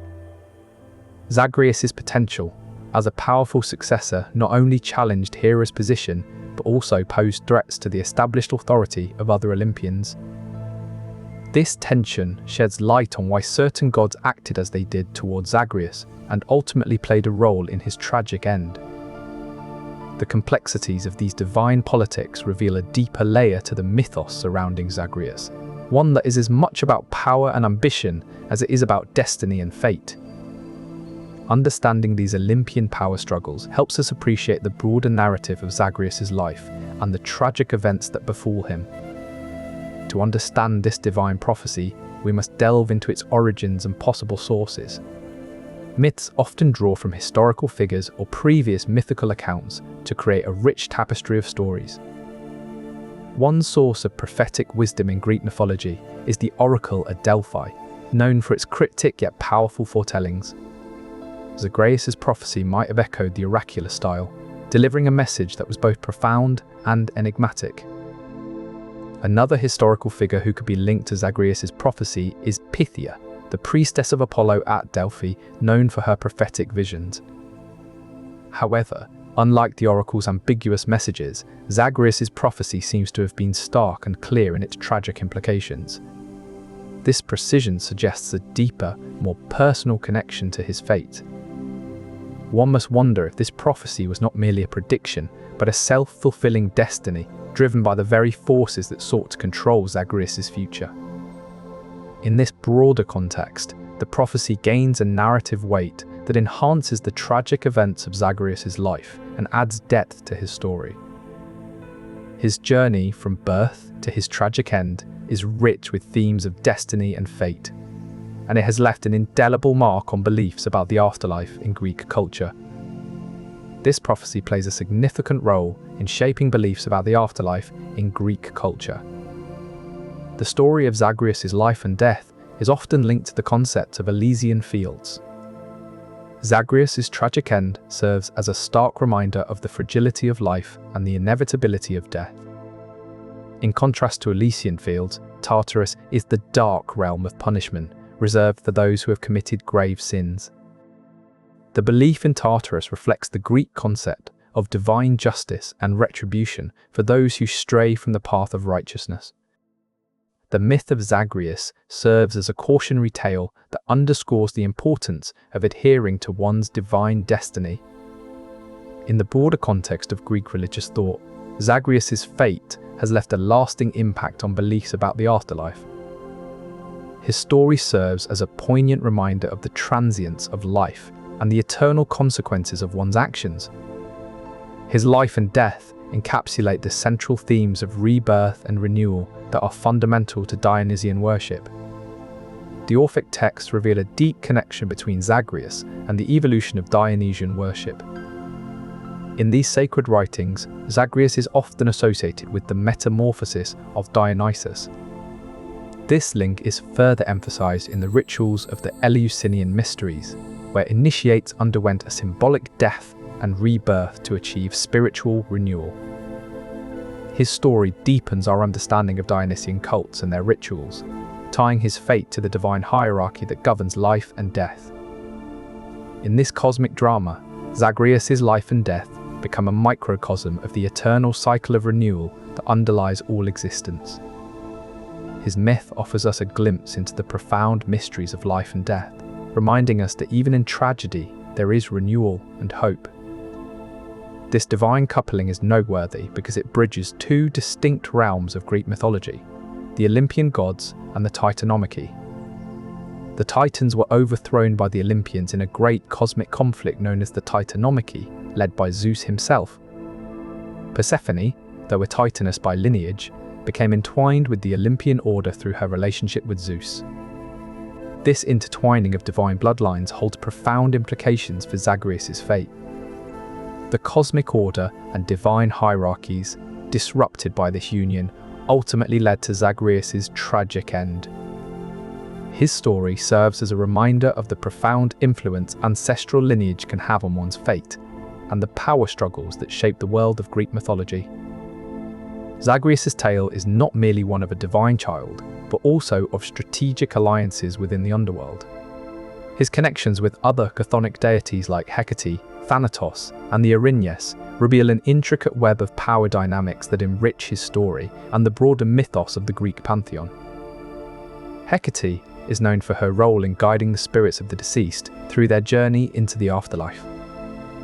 Zagreus' potential as a powerful successor not only challenged Hera's position, but also posed threats to the established authority of other Olympians. This tension sheds light on why certain gods acted as they did towards Zagreus and ultimately played a role in his tragic end. The complexities of these divine politics reveal a deeper layer to the mythos surrounding Zagreus, one that is as much about power and ambition as it is about destiny and fate. Understanding these Olympian power struggles helps us appreciate the broader narrative of Zagreus' life and the tragic events that befall him. To understand this divine prophecy, we must delve into its origins and possible sources. Myths often draw from historical figures or previous mythical accounts to create a rich tapestry of stories. One source of prophetic wisdom in Greek mythology is the oracle at Delphi, known for its cryptic yet powerful foretellings. Zagreus' prophecy might have echoed the oracular style, delivering a message that was both profound and enigmatic. Another historical figure who could be linked to Zagreus' prophecy is Pythia, the priestess of Apollo at Delphi, known for her prophetic visions. However, unlike the oracle's ambiguous messages, Zagreus' prophecy seems to have been stark and clear in its tragic implications. This precision suggests a deeper, more personal connection to his fate. One must wonder if this prophecy was not merely a prediction, but a self-fulfilling destiny driven by the very forces that sought to control Zagreus' future. In this broader context, the prophecy gains a narrative weight that enhances the tragic events of Zagreus' life and adds depth to his story. His journey from birth to his tragic end is rich with themes of destiny and fate, and it has left an indelible mark on beliefs about the afterlife in Greek culture. This prophecy plays a significant role in shaping beliefs about the afterlife in Greek culture. The story of Zagreus' life and death is often linked to the concept of Elysian fields. Zagreus' tragic end serves as a stark reminder of the fragility of life and the inevitability of death. In contrast to Elysian fields, Tartarus is the dark realm of punishment, reserved for those who have committed grave sins. The belief in Tartarus reflects the Greek concept of divine justice and retribution for those who stray from the path of righteousness. The myth of Zagreus serves as a cautionary tale that underscores the importance of adhering to one's divine destiny. In the broader context of Greek religious thought, Zagreus' fate has left a lasting impact on beliefs about the afterlife. His story serves as a poignant reminder of the transience of life and the eternal consequences of one's actions. His life and death encapsulate the central themes of rebirth and renewal that are fundamental to Dionysian worship. The Orphic texts reveal a deep connection between Zagreus and the evolution of Dionysian worship. In these sacred writings, Zagreus is often associated with the metamorphosis of Dionysus. This link is further emphasized in the rituals of the Eleusinian Mysteries, where initiates underwent a symbolic death and rebirth to achieve spiritual renewal. His story deepens our understanding of Dionysian cults and their rituals, tying his fate to the divine hierarchy that governs life and death. In this cosmic drama, Zagreus' life and death become a microcosm of the eternal cycle of renewal that underlies all existence. His myth offers us a glimpse into the profound mysteries of life and death, reminding us that even in tragedy, there is renewal and hope. This divine coupling is noteworthy because it bridges two distinct realms of Greek mythology, the Olympian gods and the Titanomachy. The Titans were overthrown by the Olympians in a great cosmic conflict known as the Titanomachy, led by Zeus himself. Persephone, though a Titaness by lineage, became entwined with the Olympian order through her relationship with Zeus. This intertwining of divine bloodlines holds profound implications for Zagreus' fate. The cosmic order and divine hierarchies, disrupted by this union, ultimately led to Zagreus' tragic end. His story serves as a reminder of the profound influence ancestral lineage can have on one's fate, and the power struggles that shape the world of Greek mythology. Zagreus' tale is not merely one of a divine child, but also of strategic alliances within the underworld. His connections with other Cthonic deities like Hecate, Thanatos, and the Erinyes reveal an intricate web of power dynamics that enrich his story and the broader mythos of the Greek pantheon. Hecate is known for her role in guiding the spirits of the deceased through their journey into the afterlife.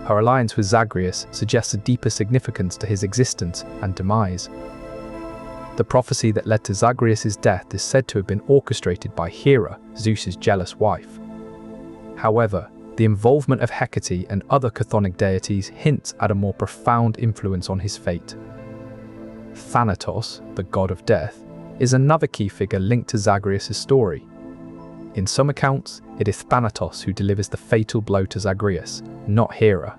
Her alliance with Zagreus suggests a deeper significance to his existence and demise. The prophecy that led to Zagreus' death is said to have been orchestrated by Hera, Zeus's jealous wife. However, the involvement of Hecate and other Cthonic deities hints at a more profound influence on his fate. Thanatos, the god of death, is another key figure linked to Zagreus' story. In some accounts, it is Thanatos who delivers the fatal blow to Zagreus, not Hera.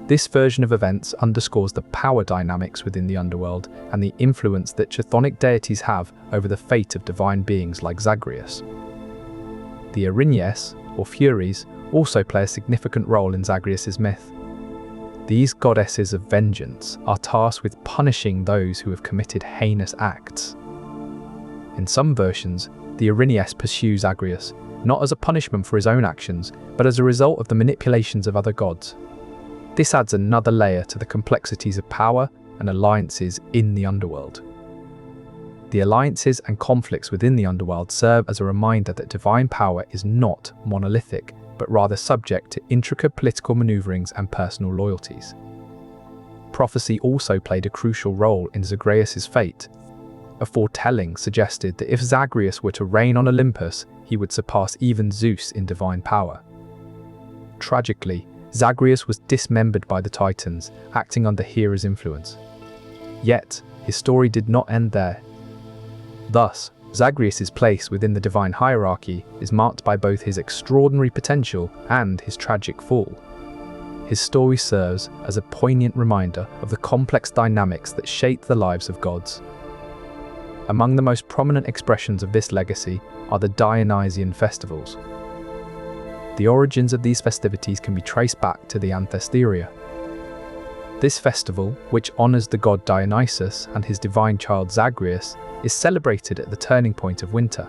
This version of events underscores the power dynamics within the underworld and the influence that Chthonic deities have over the fate of divine beings like Zagreus. The Erinyes, or Furies, also play a significant role in Zagreus' myth. These goddesses of vengeance are tasked with punishing those who have committed heinous acts. In some versions, the Erinyes pursues Zagreus, not as a punishment for his own actions, but as a result of the manipulations of other gods. This adds another layer to the complexities of power and alliances in the underworld. The alliances and conflicts within the underworld serve as a reminder that divine power is not monolithic, but rather subject to intricate political maneuverings and personal loyalties. Prophecy also played a crucial role in Zagreus' fate. A foretelling suggested that if Zagreus were to reign on Olympus, he would surpass even Zeus in divine power. Tragically, Zagreus was dismembered by the Titans, acting under Hera's influence. Yet, his story did not end there. Thus, Zagreus' place within the divine hierarchy is marked by both his extraordinary potential and his tragic fall. His story serves as a poignant reminder of the complex dynamics that shape the lives of gods. Among the most prominent expressions of this legacy are the Dionysian festivals. The origins of these festivities can be traced back to the Anthesteria. This festival, which honors the god Dionysus and his divine child Zagreus, is celebrated at the turning point of winter.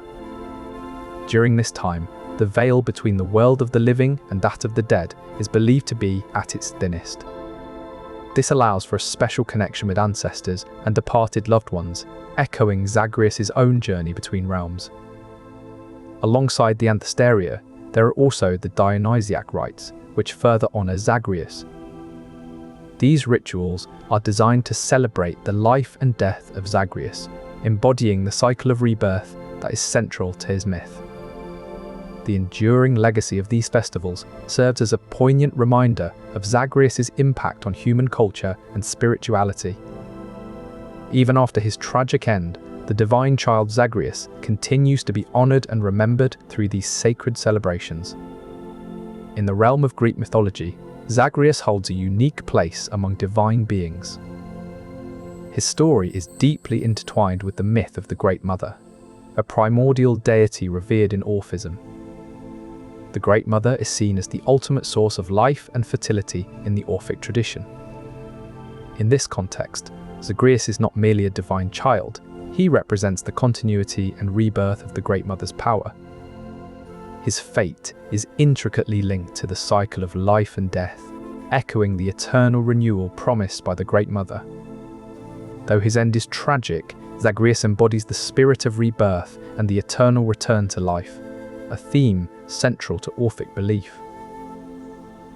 During this time, the veil between the world of the living and that of the dead is believed to be at its thinnest. This allows for a special connection with ancestors and departed loved ones, echoing Zagreus' own journey between realms. Alongside the Anthesteria, there are also the Dionysiac rites, which further honor Zagreus. These rituals are designed to celebrate the life and death of Zagreus, embodying the cycle of rebirth that is central to his myth. The enduring legacy of these festivals serves as a poignant reminder of Zagreus' impact on human culture and spirituality. Even after his tragic end, the divine child Zagreus continues to be honored and remembered through these sacred celebrations. In the realm of Greek mythology, Zagreus holds a unique place among divine beings. His story is deeply intertwined with the myth of the Great Mother, a primordial deity revered in Orphism. The Great Mother is seen as the ultimate source of life and fertility in the Orphic tradition. In this context, Zagreus is not merely a divine child, he represents the continuity and rebirth of the Great Mother's power. His fate is intricately linked to the cycle of life and death, echoing the eternal renewal promised by the Great Mother. Though his end is tragic, Zagreus embodies the spirit of rebirth and the eternal return to life, a theme central to Orphic belief.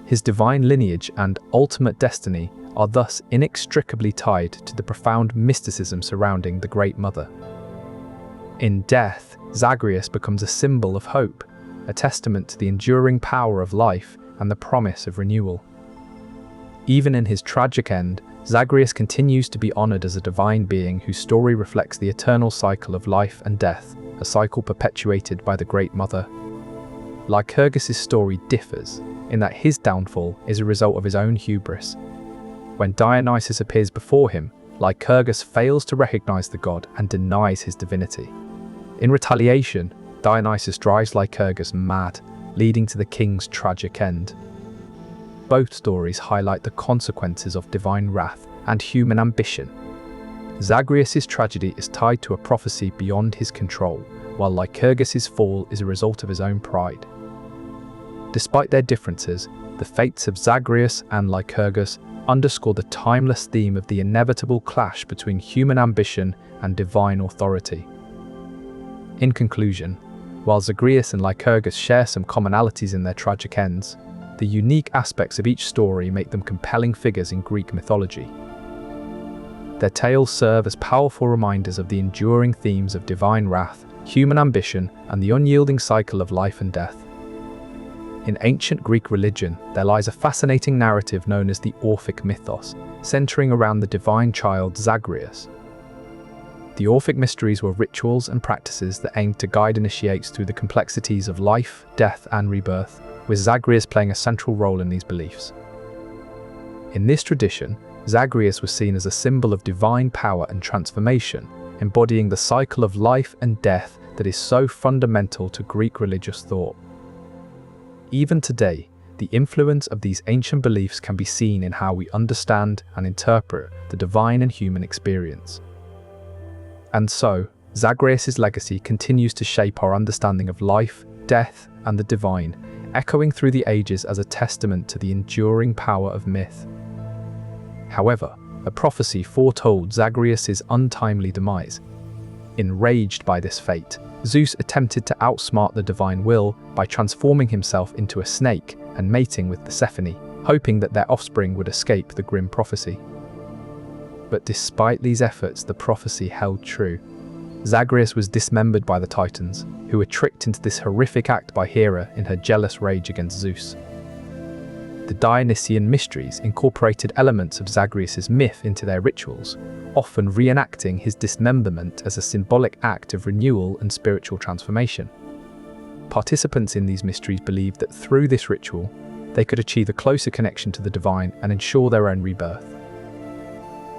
His divine lineage and ultimate destiny are thus inextricably tied to the profound mysticism surrounding the Great Mother. In death, Zagreus becomes a symbol of hope, a testament to the enduring power of life and the promise of renewal. Even in his tragic end, Zagreus continues to be honored as a divine being whose story reflects the eternal cycle of life and death, a cycle perpetuated by the Great Mother. Lycurgus' story differs, in that his downfall is a result of his own hubris. When Dionysus appears before him, Lycurgus fails to recognize the god and denies his divinity. In retaliation, Dionysus drives Lycurgus mad, leading to the king's tragic end. Both stories highlight the consequences of divine wrath and human ambition. Zagreus' tragedy is tied to a prophecy beyond his control, while Lycurgus' fall is a result of his own pride. Despite their differences, the fates of Zagreus and Lycurgus underscore the timeless theme of the inevitable clash between human ambition and divine authority. In conclusion, while Zagreus and Lycurgus share some commonalities in their tragic ends, the unique aspects of each story make them compelling figures in Greek mythology. Their tales serve as powerful reminders of the enduring themes of divine wrath, human ambition, and the unyielding cycle of life and death. In ancient Greek religion, there lies a fascinating narrative known as the Orphic mythos, centering around the divine child Zagreus. The Orphic Mysteries were rituals and practices that aimed to guide initiates through the complexities of life, death, and rebirth, with Zagreus playing a central role in these beliefs. In this tradition, Zagreus was seen as a symbol of divine power and transformation, embodying the cycle of life and death that is so fundamental to Greek religious thought. Even today, the influence of these ancient beliefs can be seen in how we understand and interpret the divine and human experience. And so, Zagreus' legacy continues to shape our understanding of life, death, and the divine, echoing through the ages as a testament to the enduring power of myth. However, a prophecy foretold Zagreus' untimely demise. Enraged by this fate, Zeus attempted to outsmart the divine will by transforming himself into a snake and mating with Persephone, hoping that their offspring would escape the grim prophecy. But despite these efforts, the prophecy held true. Zagreus was dismembered by the Titans, who were tricked into this horrific act by Hera in her jealous rage against Zeus. The Dionysian mysteries incorporated elements of Zagreus' myth into their rituals, often reenacting his dismemberment as a symbolic act of renewal and spiritual transformation. Participants in these mysteries believed that through this ritual, they could achieve a closer connection to the divine and ensure their own rebirth.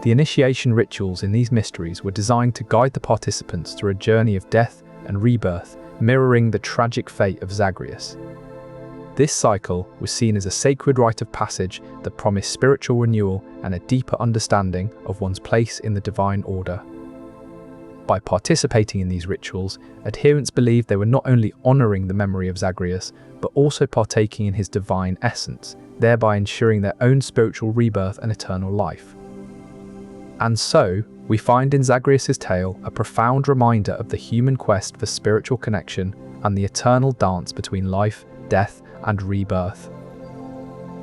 The initiation rituals in these mysteries were designed to guide the participants through a journey of death and rebirth, mirroring the tragic fate of Zagreus. This cycle was seen as a sacred rite of passage that promised spiritual renewal and a deeper understanding of one's place in the divine order. By participating in these rituals, adherents believed they were not only honoring the memory of Zagreus, but also partaking in his divine essence, thereby ensuring their own spiritual rebirth and eternal life. And so, we find in Zagreus' tale a profound reminder of the human quest for spiritual connection and the eternal dance between life, death, and rebirth.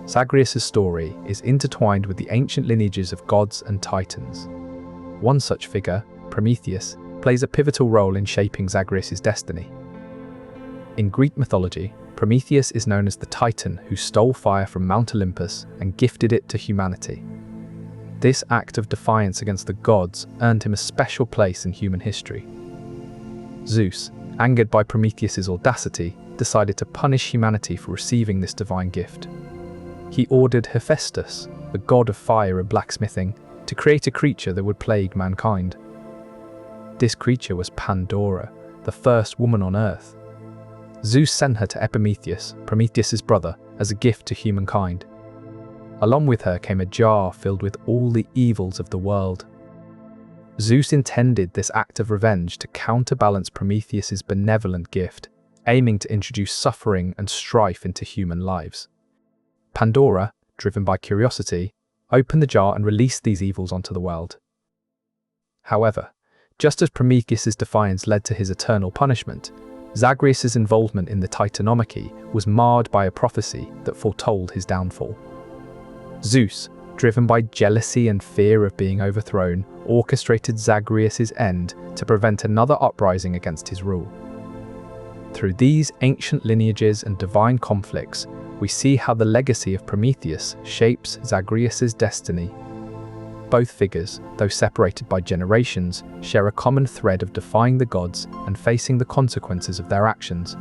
Zagreus' story is intertwined with the ancient lineages of gods and titans. One such figure, Prometheus, plays a pivotal role in shaping Zagreus' destiny. In Greek mythology, Prometheus is known as the Titan who stole fire from Mount Olympus and gifted it to humanity. This act of defiance against the gods earned him a special place in human history. Zeus, angered by Prometheus' audacity, decided to punish humanity for receiving this divine gift. He ordered Hephaestus, the god of fire and blacksmithing, to create a creature that would plague mankind. This creature was Pandora, the first woman on Earth. Zeus sent her to Epimetheus, Prometheus' brother, as a gift to humankind. Along with her came a jar filled with all the evils of the world. Zeus intended this act of revenge to counterbalance Prometheus' benevolent gift, aiming to introduce suffering and strife into human lives. Pandora, driven by curiosity, opened the jar and released these evils onto the world. However, just as Prometheus' defiance led to his eternal punishment, Zagreus' involvement in the Titanomachy was marred by a prophecy that foretold his downfall. Zeus, driven by jealousy and fear of being overthrown, orchestrated Zagreus' end to prevent another uprising against his rule. Through these ancient lineages and divine conflicts, we see how the legacy of Prometheus shapes Zagreus' destiny. Both figures, though separated by generations, share a common thread of defying the gods and facing the consequences of their actions.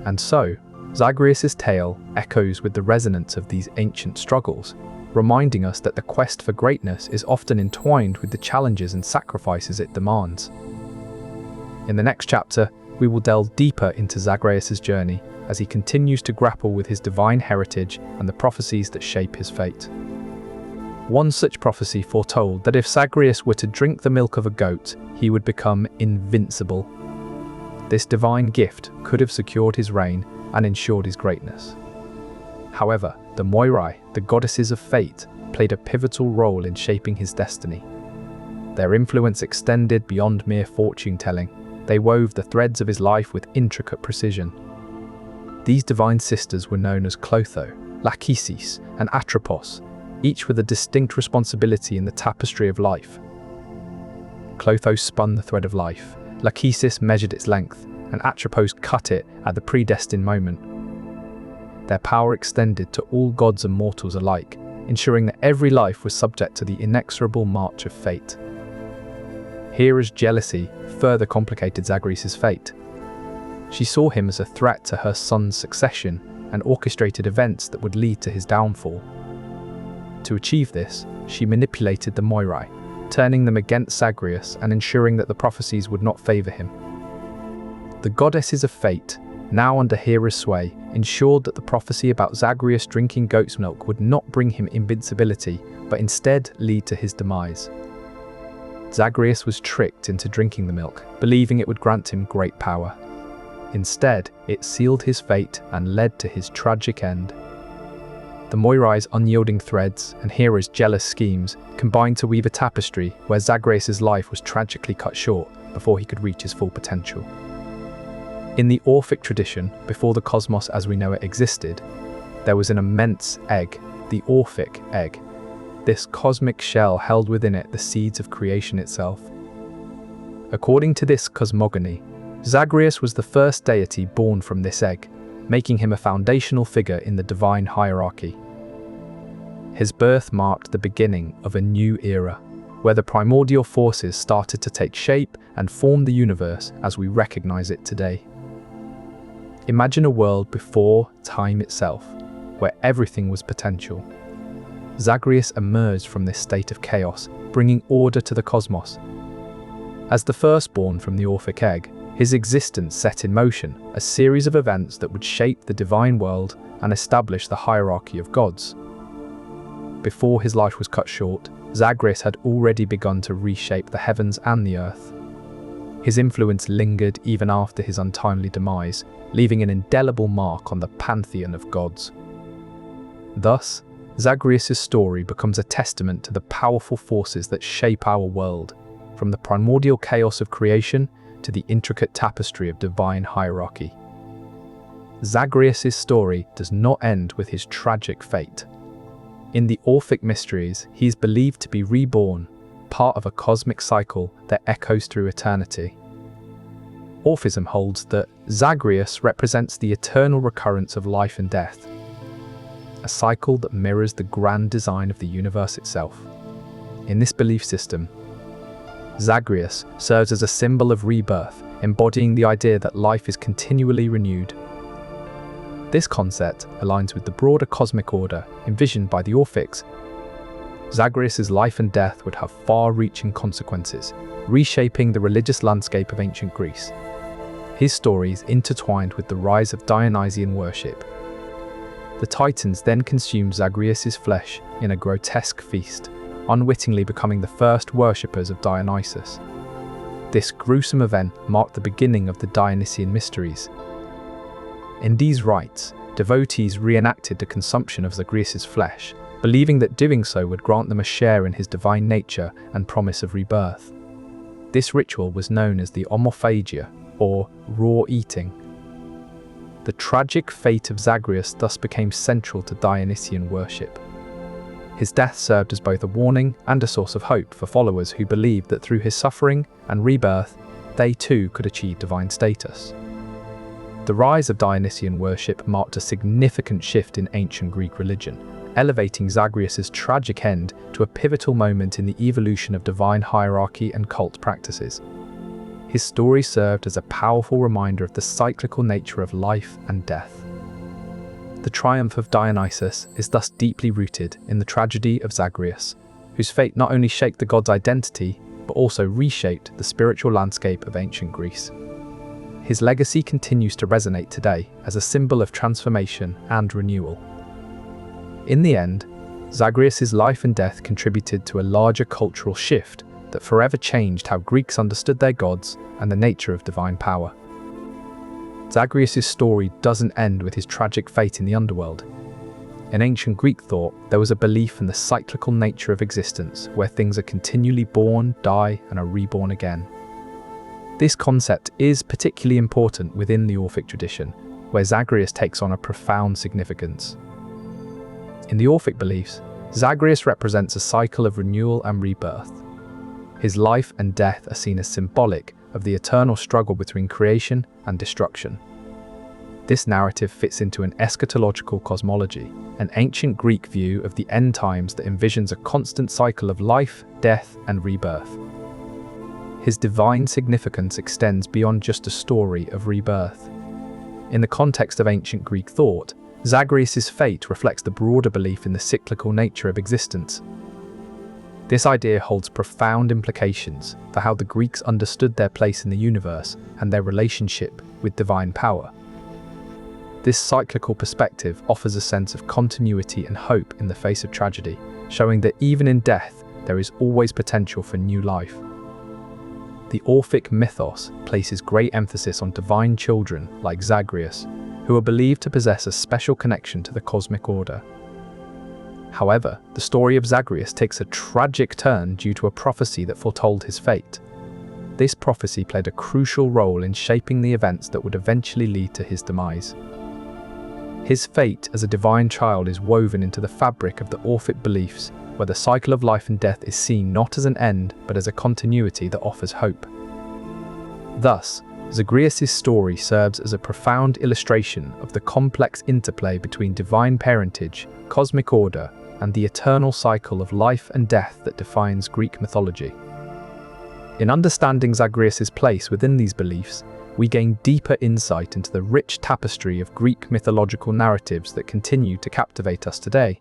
And so, Zagreus' tale echoes with the resonance of these ancient struggles, reminding us that the quest for greatness is often entwined with the challenges and sacrifices it demands. In the next chapter, we will delve deeper into Zagreus' journey as he continues to grapple with his divine heritage and the prophecies that shape his fate. One such prophecy foretold that if Zagreus were to drink the milk of a goat, he would become invincible. This divine gift could have secured his reign and ensured his greatness. However, the Moirai, the goddesses of fate, played a pivotal role in shaping his destiny. Their influence extended beyond mere fortune-telling. They wove the threads of his life with intricate precision. These divine sisters were known as Clotho, Lachesis, and Atropos, each with a distinct responsibility in the tapestry of life. Clotho spun the thread of life, Lachesis measured its length, and Atropos cut it at the predestined moment. Their power extended to all gods and mortals alike, ensuring that every life was subject to the inexorable march of fate. Hera's jealousy further complicated Zagreus' fate. She saw him as a threat to her son's succession and orchestrated events that would lead to his downfall. To achieve this, she manipulated the Moirai, turning them against Zagreus and ensuring that the prophecies would not favor him. The goddesses of fate, now under Hera's sway, ensured that the prophecy about Zagreus drinking goat's milk would not bring him invincibility, but instead lead to his demise. Zagreus was tricked into drinking the milk, believing it would grant him great power. Instead, it sealed his fate and led to his tragic end. The Moirai's unyielding threads and Hera's jealous schemes combined to weave a tapestry where Zagreus' life was tragically cut short before he could reach his full potential. In the Orphic tradition, before the cosmos as we know it existed, there was an immense egg, the Orphic egg. This cosmic shell held within it the seeds of creation itself. According to this cosmogony, Zagreus was the first deity born from this egg, making him a foundational figure in the divine hierarchy. His birth marked the beginning of a new era, where the primordial forces started to take shape and form the universe as we recognize it today. Imagine a world before time itself, where everything was potential. Zagreus emerged from this state of chaos, bringing order to the cosmos. As the firstborn from the Orphic egg, his existence set in motion a series of events that would shape the divine world and establish the hierarchy of gods. Before his life was cut short, Zagreus had already begun to reshape the heavens and the earth. His influence lingered even after his untimely demise, leaving an indelible mark on the pantheon of gods. Thus, Zagreus' story becomes a testament to the powerful forces that shape our world, from the primordial chaos of creation to the intricate tapestry of divine hierarchy. Zagreus' story does not end with his tragic fate. In the Orphic Mysteries, he is believed to be reborn, part of a cosmic cycle that echoes through eternity. Orphism holds that Zagreus represents the eternal recurrence of life and death, a cycle that mirrors the grand design of the universe itself. In this belief system, Zagreus serves as a symbol of rebirth, embodying the idea that life is continually renewed. This concept aligns with the broader cosmic order envisioned by the Orphics. Zagreus' life and death would have far-reaching consequences, reshaping the religious landscape of ancient Greece. His story is intertwined with the rise of Dionysian worship. The Titans then consumed Zagreus' flesh in a grotesque feast, unwittingly becoming the first worshippers of Dionysus. This gruesome event marked the beginning of the Dionysian mysteries. In these rites, devotees reenacted the consumption of Zagreus' flesh, believing that doing so would grant them a share in his divine nature and promise of rebirth. This ritual was known as the omophagia, or raw eating. The tragic fate of Zagreus thus became central to Dionysian worship. His death served as both a warning and a source of hope for followers who believed that through his suffering and rebirth, they too could achieve divine status. The rise of Dionysian worship marked a significant shift in ancient Greek religion, elevating Zagreus' tragic end to a pivotal moment in the evolution of divine hierarchy and cult practices. His story served as a powerful reminder of the cyclical nature of life and death. The triumph of Dionysus is thus deeply rooted in the tragedy of Zagreus, whose fate not only shaped the god's identity, but also reshaped the spiritual landscape of ancient Greece. His legacy continues to resonate today as a symbol of transformation and renewal. In the end, Zagreus' life and death contributed to a larger cultural shift that forever changed how Greeks understood their gods and the nature of divine power. Zagreus' story doesn't end with his tragic fate in the Underworld. In ancient Greek thought, there was a belief in the cyclical nature of existence, where things are continually born, die, and are reborn again. This concept is particularly important within the Orphic tradition, where Zagreus takes on a profound significance. In the Orphic beliefs, Zagreus represents a cycle of renewal and rebirth. His life and death are seen as symbolic of the eternal struggle between creation and destruction. This narrative fits into an eschatological cosmology, an ancient Greek view of the end times that envisions a constant cycle of life, death, and rebirth. His divine significance extends beyond just a story of rebirth. In the context of ancient Greek thought, Zagreus' fate reflects the broader belief in the cyclical nature of existence. This idea holds profound implications for how the Greeks understood their place in the universe and their relationship with divine power. This cyclical perspective offers a sense of continuity and hope in the face of tragedy, showing that even in death, there is always potential for new life. The Orphic mythos places great emphasis on divine children like Zagreus, who are believed to possess a special connection to the cosmic order. However, the story of Zagreus takes a tragic turn due to a prophecy that foretold his fate. This prophecy played a crucial role in shaping the events that would eventually lead to his demise. His fate as a divine child is woven into the fabric of the Orphic beliefs, where the cycle of life and death is seen not as an end, but as a continuity that offers hope. Thus, Zagreus' story serves as a profound illustration of the complex interplay between divine parentage, cosmic order, and the eternal cycle of life and death that defines Greek mythology. In understanding Zagreus' place within these beliefs, we gain deeper insight into the rich tapestry of Greek mythological narratives that continue to captivate us today.